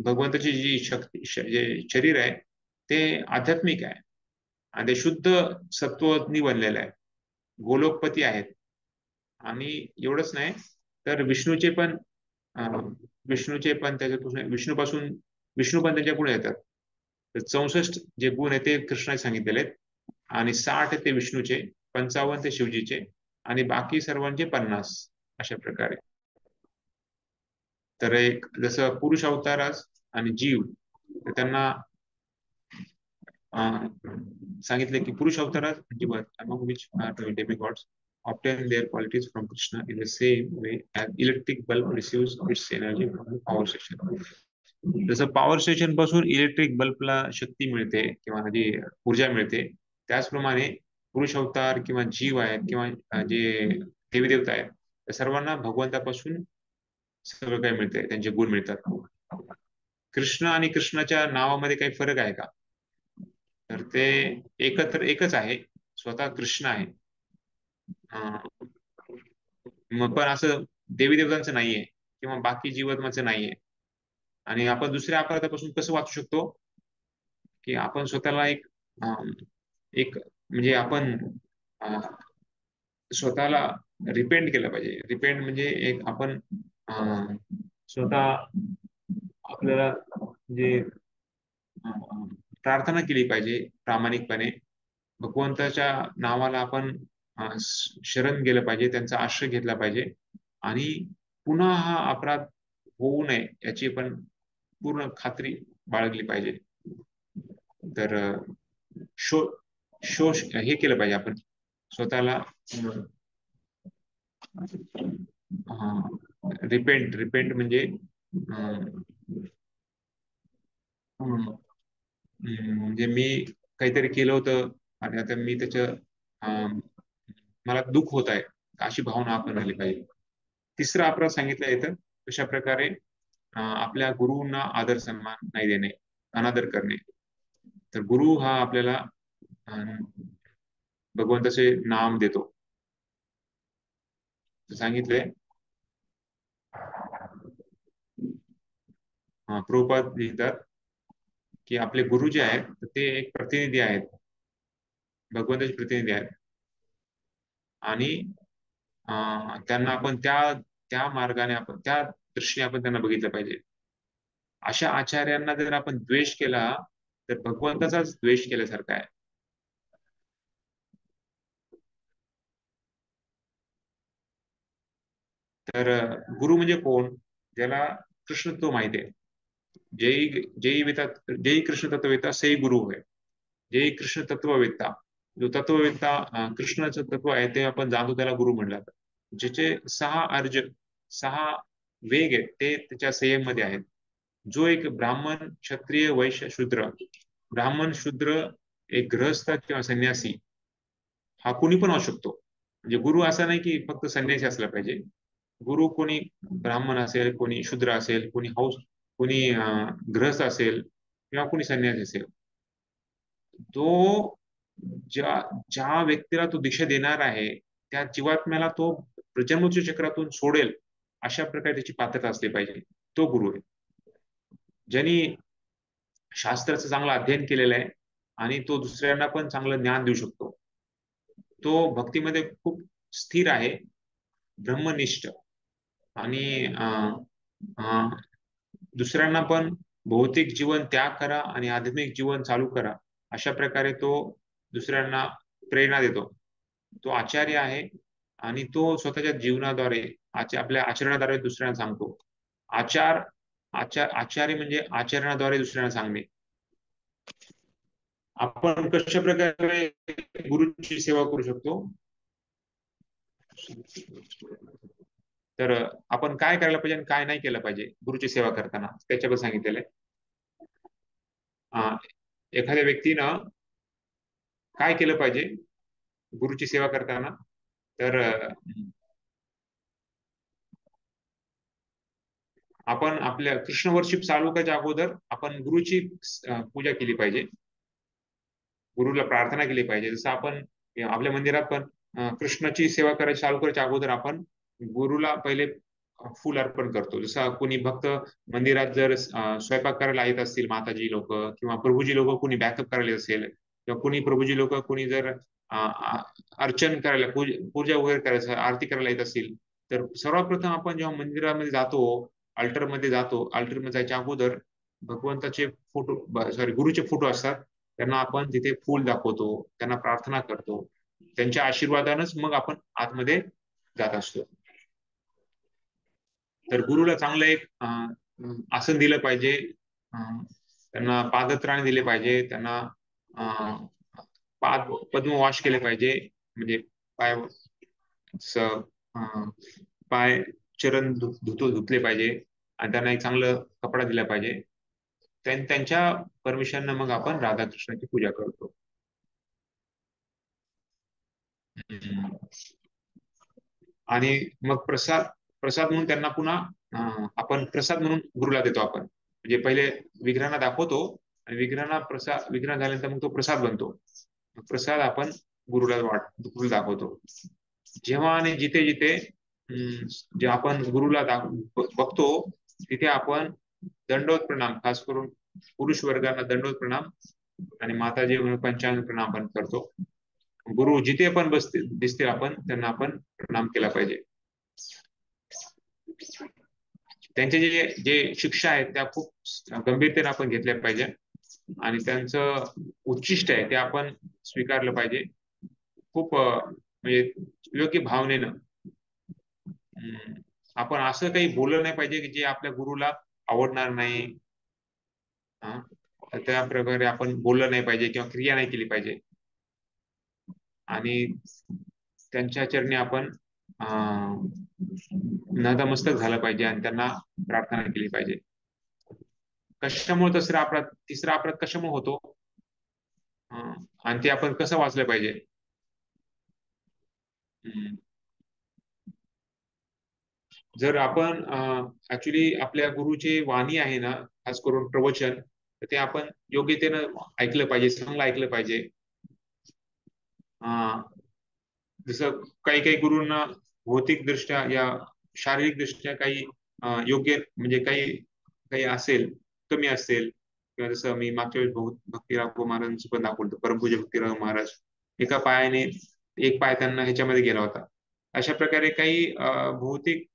भगवंताची जी शक्ती, जे शरीर आहे ते आध्यात्मिक आहे, आणि ते शुद्ध सत्वनी बनलेलं आहे, गोलोकपती आहेत. आणि एवढंच नाही, तर विष्णूचे पण त्याच्यापासून विष्णू पण त्याच्या पुढे येतात. तर 64 जे गुण आहेत ते कृष्णाने सांगितलेले आहेत, आणि 60 ते विष्णूचे, 55 ते शिवजीचे, आणि बाकी सर्वांचे 50, अशा प्रकारे. तर एक जसं पुरुष अवतारास आणि जीव, तर त्यांना सांगितले की पुरुष अवतारात जीवन among which are the demigods obtain their qualities from Krishna in the same way as electric bulb receives its energy from the power station. जसं पॉवर स्टेशन पासून इलेक्ट्रिक बल्बला शक्ती मिळते किंवा जी ऊर्जा मिळते, त्याचप्रमाणे पुरुष अवतार किंवा जीव आहेत किंवा जे देवी देवता आहेत, त्या सर्वांना भगवंतापासून सगळं काही मिळते, त्यांचे गुण मिळतात. कृष्ण आणि कृष्णाच्या नावामध्ये काही फरक आहे का? तर ते एकच आहे, स्वतः कृष्ण आहे. मग पण असं देवी देवतांचं नाहीये किंवा बाकी जीवात्म्याचं नाहीये. आणि आपण दुसऱ्या अपराधापासून कसं वाचू शकतो, की आपण स्वतःला एक म्हणजे आपण स्वतःला रिपेंट केलं पाहिजे. रिपेंट म्हणजे एक आपण स्वतः आपल्याला जे प्रार्थना केली पाहिजे प्रामाणिकपणे. भगवंताच्या नावाला आपण शरण गेलं पाहिजे, त्यांचा आश्रय घेतला पाहिजे आणि पुन्हा हा अपराध होऊ नये याची पण पूर्ण खात्री बाळगली पाहिजे. तर शो शोष हे केलं पाहिजे आपण स्वतःला रिपेंट म्हणजे म्हणजे मी काहीतरी केलं होतं आणि आता मी मला दुःख होत आहे, अशी भावना आपण झाली पाहिजे. तिसरा अपराध सांगितलं येतं कशा प्रकारे आपल्या गुरुंना आदर सन्मान नाही देणे, अनादर करणे. तर गुरु हा आपल्याला भगवंताचे नाम देतो, सांगितलंय. प्रभुपाद लिहितात की आपले गुरु जे आहेत ते एक प्रतिनिधी आहेत, भगवंताचे प्रतिनिधी आहेत आणि त्यांना आपण त्या मार्गाने आपण त्या दृष्टीने आपण त्यांना बघितलं पाहिजे. अशा आचार्यांना जर आपण द्वेष केला तर भगवंताचाच द्वेष केल्यासारखा आहे. तर गुरु म्हणजे कोण, ज्याला कृष्ण तो माहिती आहे. जय कृष्ण तत्ववेत्ता से गुरु होय. जय कृष्ण तत्ववेत्ता, जो तत्ववेत्ता कृष्णाचं तत्व आहे ते आपण जाणतो त्याला गुरु म्हणलं जातं. ज्याचे 6 वेग आहेत ते त्याच्या संयम मध्ये आहेत. जो एक ब्राह्मण, क्षत्रिय, वैश्य, शूद्र, ब्राह्मण, शूद्र, एक गृहस्थ किंवा संन्यासी हा कोणी पण असू शकतो. म्हणजे गुरु असा नाही की फक्त संन्यासी असला पाहिजे. गुरु कोणी ब्राह्मण असेल, कोणी शूद्र असेल, कोणी गृहस्थ असेल किंवा कोणी संन्यासी असेल. तो ज्या व्यक्तीला तो दीक्षा देणार आहे त्या जीवात्म्याला तो जन्ममृत्यू चक्रातून सोडेल अशा प्रकारे त्याची पात्रता असली पाहिजे. तो गुरु आहे. ज्यांनी शास्त्राचं चांगलं अध्ययन केलेलं आहे आणि तो दुसऱ्यांना पण चांगलं ज्ञान देऊ शकतो. तो भक्तीमध्ये खूप स्थिर आहे, ब्रह्मनिष्ठ आणि दुसऱ्यांना पण भौतिक जीवन त्याग करा आणि आध्यात्मिक जीवन चालू करा अशा प्रकारे तो दुसऱ्यांना प्रेरणा देतो. तो आचार्य आहे आणि तो स्वतःच्या जीवनाद्वारे आपल्या आचरणाद्वारे दुसऱ्यांना सांगतो. आचार्य म्हणजे आचरणाद्वारे दुसऱ्यांना सांगणे. आपण कशा प्रकारे गुरुची सेवा करू शकतो, तर आपण काय करायला पाहिजे आणि काय नाही केलं पाहिजे गुरुची सेवा करताना त्याच्याबद्दल सांगितलेलं आहे. एखाद्या व्यक्तीनं काय केलं पाहिजे गुरुची सेवा करताना, तर आपण आपल्या कृष्ण वर्शिप चालू करायच्या अगोदर आपण गुरुची पूजा केली पाहिजे, गुरुला प्रार्थना केली पाहिजे. जसं आपण आपल्या मंदिरात पण कृष्णाची सेवा करायची चालू करायच्या अगोदर आपण गुरुला पहिले फुल अर्पण करतो. जसं कोणी भक्त मंदिरात जर स्वयंपाक करायला येत असतील माताजी लोक किंवा प्रभूजी लोक कोणी बॅकअप करायला येत असेल किंवा कोणी प्रभूजी लोक कोणी जर अर्चन करायला पूजा वगैरे करायचं आरती करायला येत असतील तर सर्वप्रथम आपण जेव्हा मंदिरामध्ये जातो, अल्टरमध्ये जायच्या अगोदर भगवंताचे गुरुचे फोटो असतात त्यांना आपण तिथे फूल दाखवतो, त्यांना प्रार्थना करतो, त्यांच्या आशीर्वादानच मग आपण आतमध्ये जात असतो. तर गुरुला चांगलं एक आसन दिलं पाहिजे, त्यांना पादत्राणे दिले पाहिजे, त्यांना पद्म वॉश केले पाहिजे, म्हणजे पाय चरण धुतले पाहिजे आणि त्यांना एक चांगलं कपडा दिला पाहिजे. त्यांच्या परमिशननं मग आपण राधाकृष्णाची पूजा करतो. आणि मग प्रसाद म्हणून त्यांना पुन्हा आपण प्रसाद म्हणून गुरुला देतो. आपण म्हणजे पहिले विग्रहांना दाखवतो आणि विग्रह झाल्यानंतर मग तो प्रसाद बनतो. प्रसाद आपण गुरुला दाखवतो. जेव्हा आणि जिथे जे आपण गुरुला बघतो तिथे आपण दंडवत प्रणाम, खास करून पुरुष वर्गाला दंडवत प्रणाम आणि माताजी म्हणून पंचांग प्रणाम आपण करतो. गुरु जिथे पण दिसतील आपण त्यांना आपण प्रणाम केला पाहिजे. त्यांचे जे जे शिक्षा आहेत त्या खूप गंभीरतेने आपण घेतल्या पाहिजे आणि त्यांचं उच्चिष्ट आहे ते आपण स्वीकारलं पाहिजे. खूप म्हणजे योग्य भावनेनं आपण असं काही बोललं नाही पाहिजे की जे आपल्या गुरुला आवडणार नाही. त्या प्रकारे आपण बोललं नाही पाहिजे किंवा क्रिया नाही केली पाहिजे आणि त्यांच्या चरणी आपण नतमस्तक झालं पाहिजे आणि त्यांना प्रार्थना केली पाहिजे. कशामुळे तिसरा अपराध कशामुळे होतो आणि ते आपण कसं वाचलं पाहिजे. जर आपण ऍक्च्युली आपल्या गुरुचे वाणी आहे ना, खास करून प्रवचन, तर ते आपण योग्यतेनं ऐकलं पाहिजे, चांगलं ऐकलं पाहिजे. जसं काही काही गुरूंना भौतिकदृष्ट्या या शारीरिकदृष्ट्या काही योग्य म्हणजे काही काही असेल, कमी असेल, किंवा जसं मी मागच्या वेळेस भक्तीराव महाराजांचं पण दाखवलं, परमपूज्य भक्तीराव महाराज एका पायाने एक पाय त्यांना ह्याच्यामध्ये गेला होता. अशा प्रकारे काही भौतिक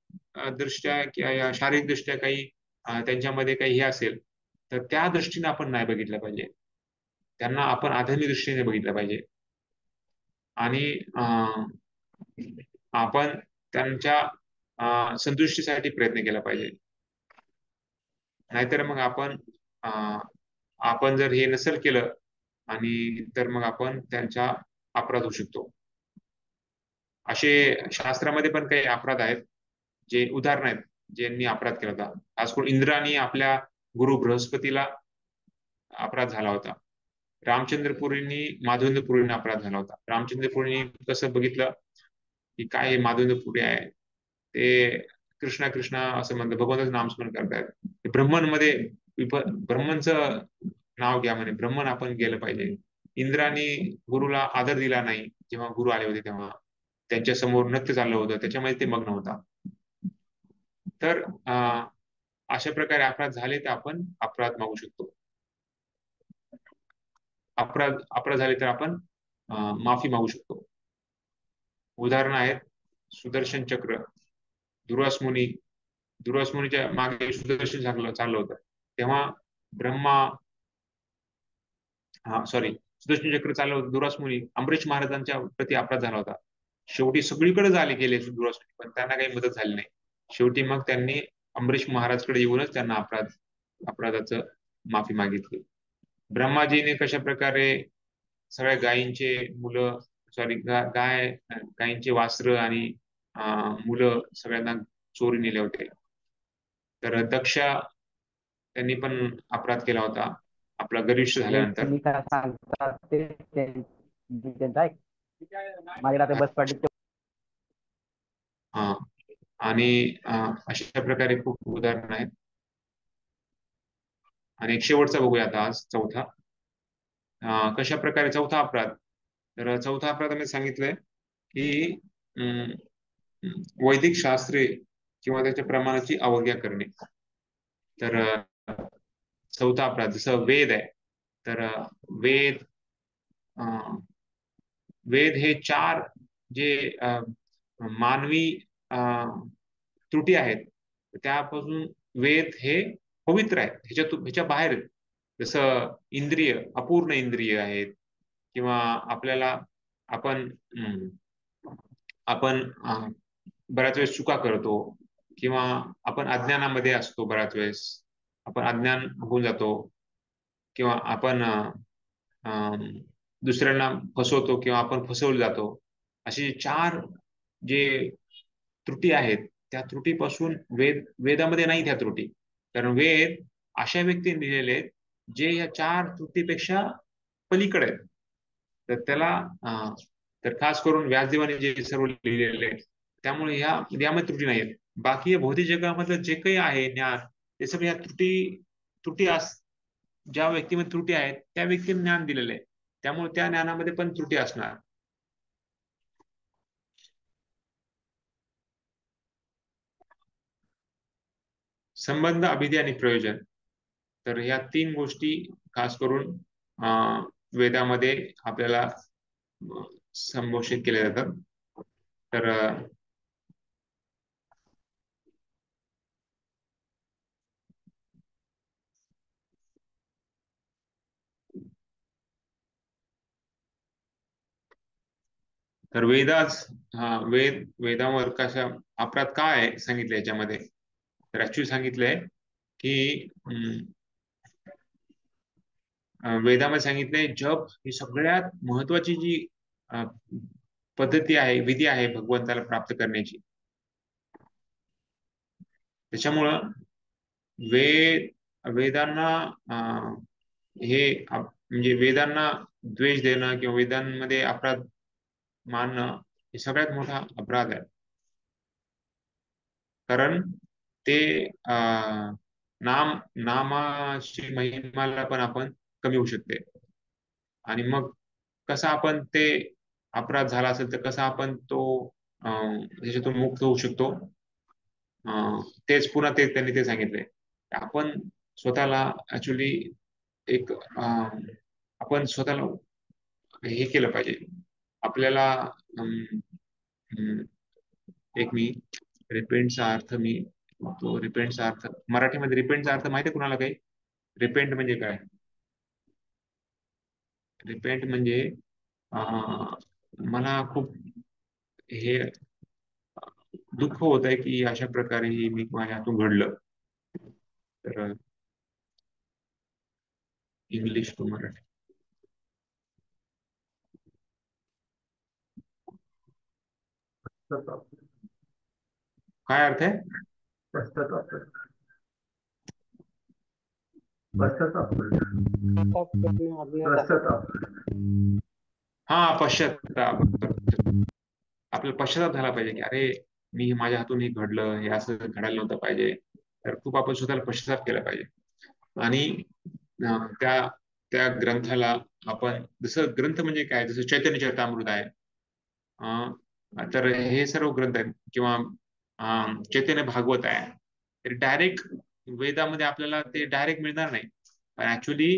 दृष्ट्या किंवा शारीरिक दृष्ट्या काही त्यांच्यामध्ये काही हे असेल तर त्या दृष्टीने आपण नाही बघितलं पाहिजे. त्यांना आपण आध्यात्मिक दृष्टीने बघितलं पाहिजे आणि आपण त्यांच्या संतुष्टीसाठी प्रयत्न केला पाहिजे. नाहीतर मग आपण जर हे नसेल केलं आणि तर मग आपण त्यांचा अपराध होऊ शकतो. असे शास्त्रामध्ये पण काही अपराध आहेत, जे उदाहरण आहेत ज्यांनी अपराध केला होता. खास करून इंद्राने आपल्या गुरु बृहस्पतीला अपराध झाला होता. रामचंद्रपुरींनी माधवेंद्रपुरींना अपराध झाला होता. रामचंद्रपुरींनी कसं बघितलं की काय हे माधवेंद्रपुरी आहे, ते कृष्णा कृष्णा असं म्हणतात, भगवंताचं नामस्मरण करतायत. ब्रह्मनमध्ये ब्रह्मनचं नाव घ्या म्हणे, ब्रह्मन आपण गेलं पाहिजे. इंद्राने गुरुला आदर दिला नाही जेव्हा गुरु आले होते तेव्हा, त्यांच्या समोर नृत्य चाललं होतं, त्याच्यामध्ये ते मग्न होता. तर अशा प्रकारे अपराध झाले तर आपण अपराध मागू शकतो. अपराध झाले तर आपण माफी मागू शकतो. उदाहरण आहेत सुदर्शन चक्र, दुर्वासमुनीच्या मागे सुदर्शन चाललं होतं तेव्हा सुदर्शन चक्र चाललं होतं. दुर्वासमुनी अमरीश महाराजांच्या प्रति अपराध झाला होता. शेवटी सगळीकडे गेले दुर्वासमुनी, पण त्यांना काही मदत झाली नाही. शेवटी मग त्यांनी अमरीश महाराजकडे येऊनच त्यांना अपराधाचं माफी मागितली. ब्रह्माजीने कशा प्रकारे सगळ्या गायींचे वास्त्र आणि मुलं सगळ्यांना चोरी नेले होते. तर दक्ष त्यांनी पण अपराध केला होता आपला गरिष्ठ झाल्यानंतर. आणि अशा प्रकारे खूप उदाहरण आहेत. आणि एक शेवटचा बघूया आता आज, चौथा. कशा प्रकारे चौथा अपराध, तर चौथा अपराधामध्ये सांगितलंय की वैदिक शास्त्रे किंवा त्याच्या प्रमाणाची अवज्ञा करणे. तर चौथा अपराध जसं वेद आहे, तर वेद हे 4 जे मानवी त्रुटी आहेत त्यापासून वेद हे पवित्र आहेत, ह्याच्या बाहेर. जसं इंद्रिय अपूर्ण इंद्रिय आहेत, किंवा आपल्याला आपण बऱ्याच वेळेस चुका करतो, किंवा आपण अज्ञानामध्ये असतो, बऱ्याच वेळेस आपण अज्ञान होऊन जातो, किंवा आपण दुसऱ्यांना फसवतो किंवा आपण फसवलं जातो. अशी 4 जे त्रुटी आहेत त्या त्रुटीपासून वेदामध्ये नाही त्या त्रुटी. कारण वेद अशा व्यक्तीने दिलेले आहेत जे या 4 त्रुटीपेक्षा पलीकडे आहेत. तर त्याला तर खास करून व्यासदेवाने जे सर्व लिहिलेले आहेत त्यामुळे यामध्ये त्रुटी नाही आहेत. बाकी भौतिक जगामधलं जे काही आहे ज्ञान, ते सगळं या त्रुटी ज्या व्यक्तीमध्ये त्रुटी आहेत त्या व्यक्तीने ज्ञान दिलेलं आहे, त्यामुळे त्या ज्ञानामध्ये पण त्रुटी असणार. संबंध, अभिधी आणि प्रयोजन. तर ह्या 3 गोष्टी खास करून वेदामध्ये आपल्याला संबोधित केल्या जातात. तर तर वेदावर कशा अपराध काय आहे सांगितलं याच्यामध्ये. तर ऍक्च्युली सांगितलंय की वेदामध्ये सांगितलंय जप ही सगळ्यात महत्वाची जी पद्धती आहे, विधी आहे भगवंताला प्राप्त करण्याची. त्याच्यामुळं वेदांना म्हणजे वेदांना द्वेष देणं किंवा वेदांमध्ये अपराध मानणं हे सगळ्यात मोठा अपराध आहे. कारण ते नामाची महिमाला पण आपण कमी होऊ शकते. आणि मग कसा आपण ते अपराध झाला असेल तर कसा आपण तो त्याच्यातून मुक्त होऊ शकतो. तेच पुन्हा त्यांनी ते सांगितले. आपण स्वतःला ऍक्च्युली आपण स्वतःला हे केलं पाहिजे. आपल्याला एक मी रिपेंटचा अर्थ रिपेंटचा अर्थ मराठीमध्ये रिपेंटचा अर्थ माहिती आहे कुणाला काही? रिपेंट म्हणजे काय? रिपेंट म्हणजे मला खूप हे दुःख होत आहे की अशा प्रकारे मी माझ्या हातून घडलं. तर इंग्लिश टू मराठी काय अर्थ आहे? हा, पश्चाताप. आपल्याला पश्चाताप झाला पाहिजे की अरे मी माझ्या हातून हे घडलं, हे असं घडायला नव्हतं पाहिजे. तर खूप आपण स्वतःला पश्चाताप केला पाहिजे. आणि त्या त्या ग्रंथाला आपण जसं ग्रंथ म्हणजे काय, जसं चैतन्य चरितामृत आहे, तर हे सर्व ग्रंथ आहेत किंवा चैतन्य भागवत आहे. तर डायरेक्ट वेदामध्ये आपल्याला ते डायरेक्ट मिळणार नाही. पण ऍक्च्युली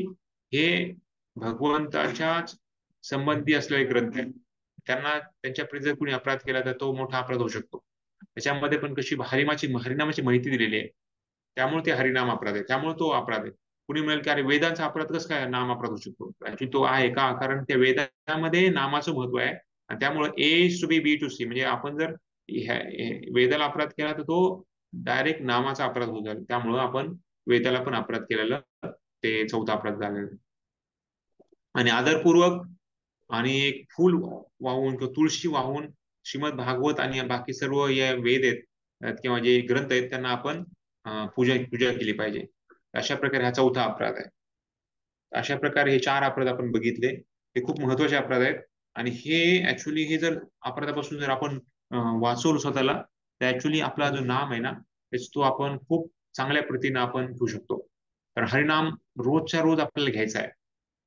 हे भगवंताच्याच संबंधी असलेले ग्रंथ आहेत. त्यांना त्यांच्याकडे जर कुणी अपराध केला तर तो मोठा अपराध होऊ शकतो. त्याच्यामध्ये पण कशी हरिनामाची माहिती दिलेली आहे. त्यामुळे ते हरिनाम अपराध आहे, त्यामुळे तो अपराध आहे. कुणी म्हणेल की अरे वेदांचा अपराध कसं काय नाम अपराध होऊ शकतो? ऍक्च्युली तो आहे का, कारण त्या वेदामध्ये नामाचं महत्व आहे. आणि त्यामुळे A to B, B to C, म्हणजे आपण जर वेदाला अपराध केला तर तो डायरेक्ट नामाचा अपराध होऊ जाईल. त्यामुळं आपण वेदाला पण अपराध केलेला ते चौथा अपराध झालेला. आणि आदरपूर्वक आणि एक फूल वाहून किंवा तुळशी वाहून श्रीमद भागवत आणि बाकी सर्व या वेद आहेत किंवा जे ग्रंथ आहेत त्यांना आपण पूजा केली पाहिजे. अशा प्रकारे हा चौथा अपराध आहे. अशा प्रकारे हे 4 अपराध आपण बघितले. हे खूप महत्वाचे अपराध आहेत. आणि हे ऍक्च्युली हे जर अपराधापासून जर आपण वाचवलं स्वतःला, तर ऍक्च्युली आपला जो नाम आहे ना, तो आपण खूप चांगल्या प्रतीने आपण घेऊ शकतो. तर हरिनाम रोजच्या रोज आपल्याला घ्यायचा आहे.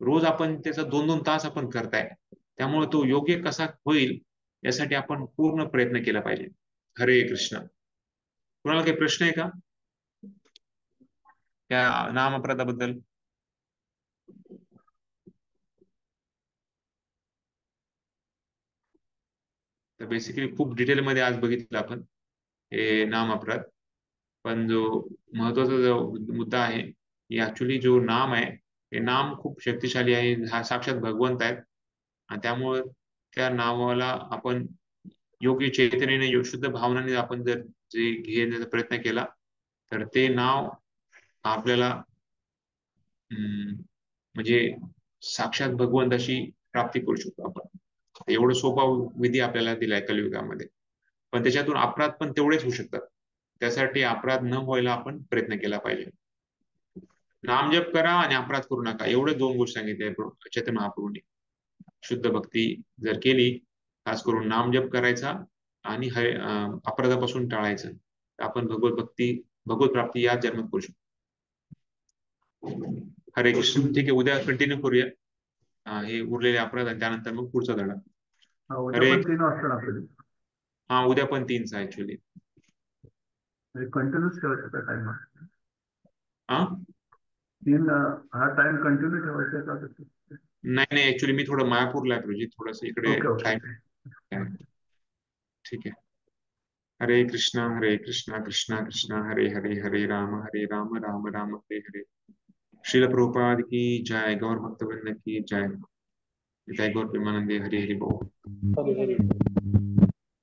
रोज आपण त्याचा 2-2 तास आपण करताय. त्यामुळे तो योग्य कसा होईल यासाठी आपण पूर्ण प्रयत्न केला पाहिजे. हरे कृष्ण. कुणाला काही प्रश्न आहे का त्या नाम अपराधाबद्दल? तर बेसिकली खूप डिटेलमध्ये आज बघितलं आपण हे नाम अपराध. पण जो महत्वाचा जो मुद्दा आहे की ऍक्च्युली जो नाम आहे हे नाम खूप शक्तिशाली आहे. हा साक्षात भगवंत आहेत. आणि त्यामुळे त्या नावाला आपण योग्य चैतन्याने, शुद्ध भावनाने आपण जर जे घेण्याचा प्रयत्न केला तर ते नाव आपल्याला म्हणजे साक्षात भगवंताशी प्राप्ती करू शकतो आपण. एवढं सोपा विधी आपल्याला दिलाय कलियुगामध्ये. पण त्याच्यातून अपराध पण तेवढेच होऊ शकतात. त्यासाठी अपराध न व्हायला आपण प्रयत्न केला पाहिजे. नामजप करा आणि अपराध करू नका, एवढे 2 गोष्टी सांगितल्या चैतन्य महाप्रभूंनी. शुद्ध भक्ती जर केली, खास करून नामजप करायचा आणि अपराधापासून टाळायचं, आपण भगवत प्राप्ती या जन्मात करू शकतो. हरे कृष्ण. ठीक आहे, उद्या कंटिन्यू करूया हे उरलेले अपराध आणि त्यानंतर मग पुढचा धडा. उद्या पण 3 वाजता आपल्याला. हा, उद्या पण 3चा ऍक्च्युली. कंटिन्यूच ठेवायचा टाइम हा हा टाइम कंटिन्यू ठेवायचा का? नाही नाही, ऍक्च्युली मी थोडं मायापूरला आहे प्रयोजित, थोडस इकडे ओके ओके टाइम. ठीक आहे. हरे कृष्णा कृष्णा कृष्णा हरे हरे, हरे राम राम राम हरे हरे. श्रील प्रभुपाद की जय, गौर भक्तवृंद की जय. जय गौर प्रेमानंदे, हरि हरि बोल. हरी हरी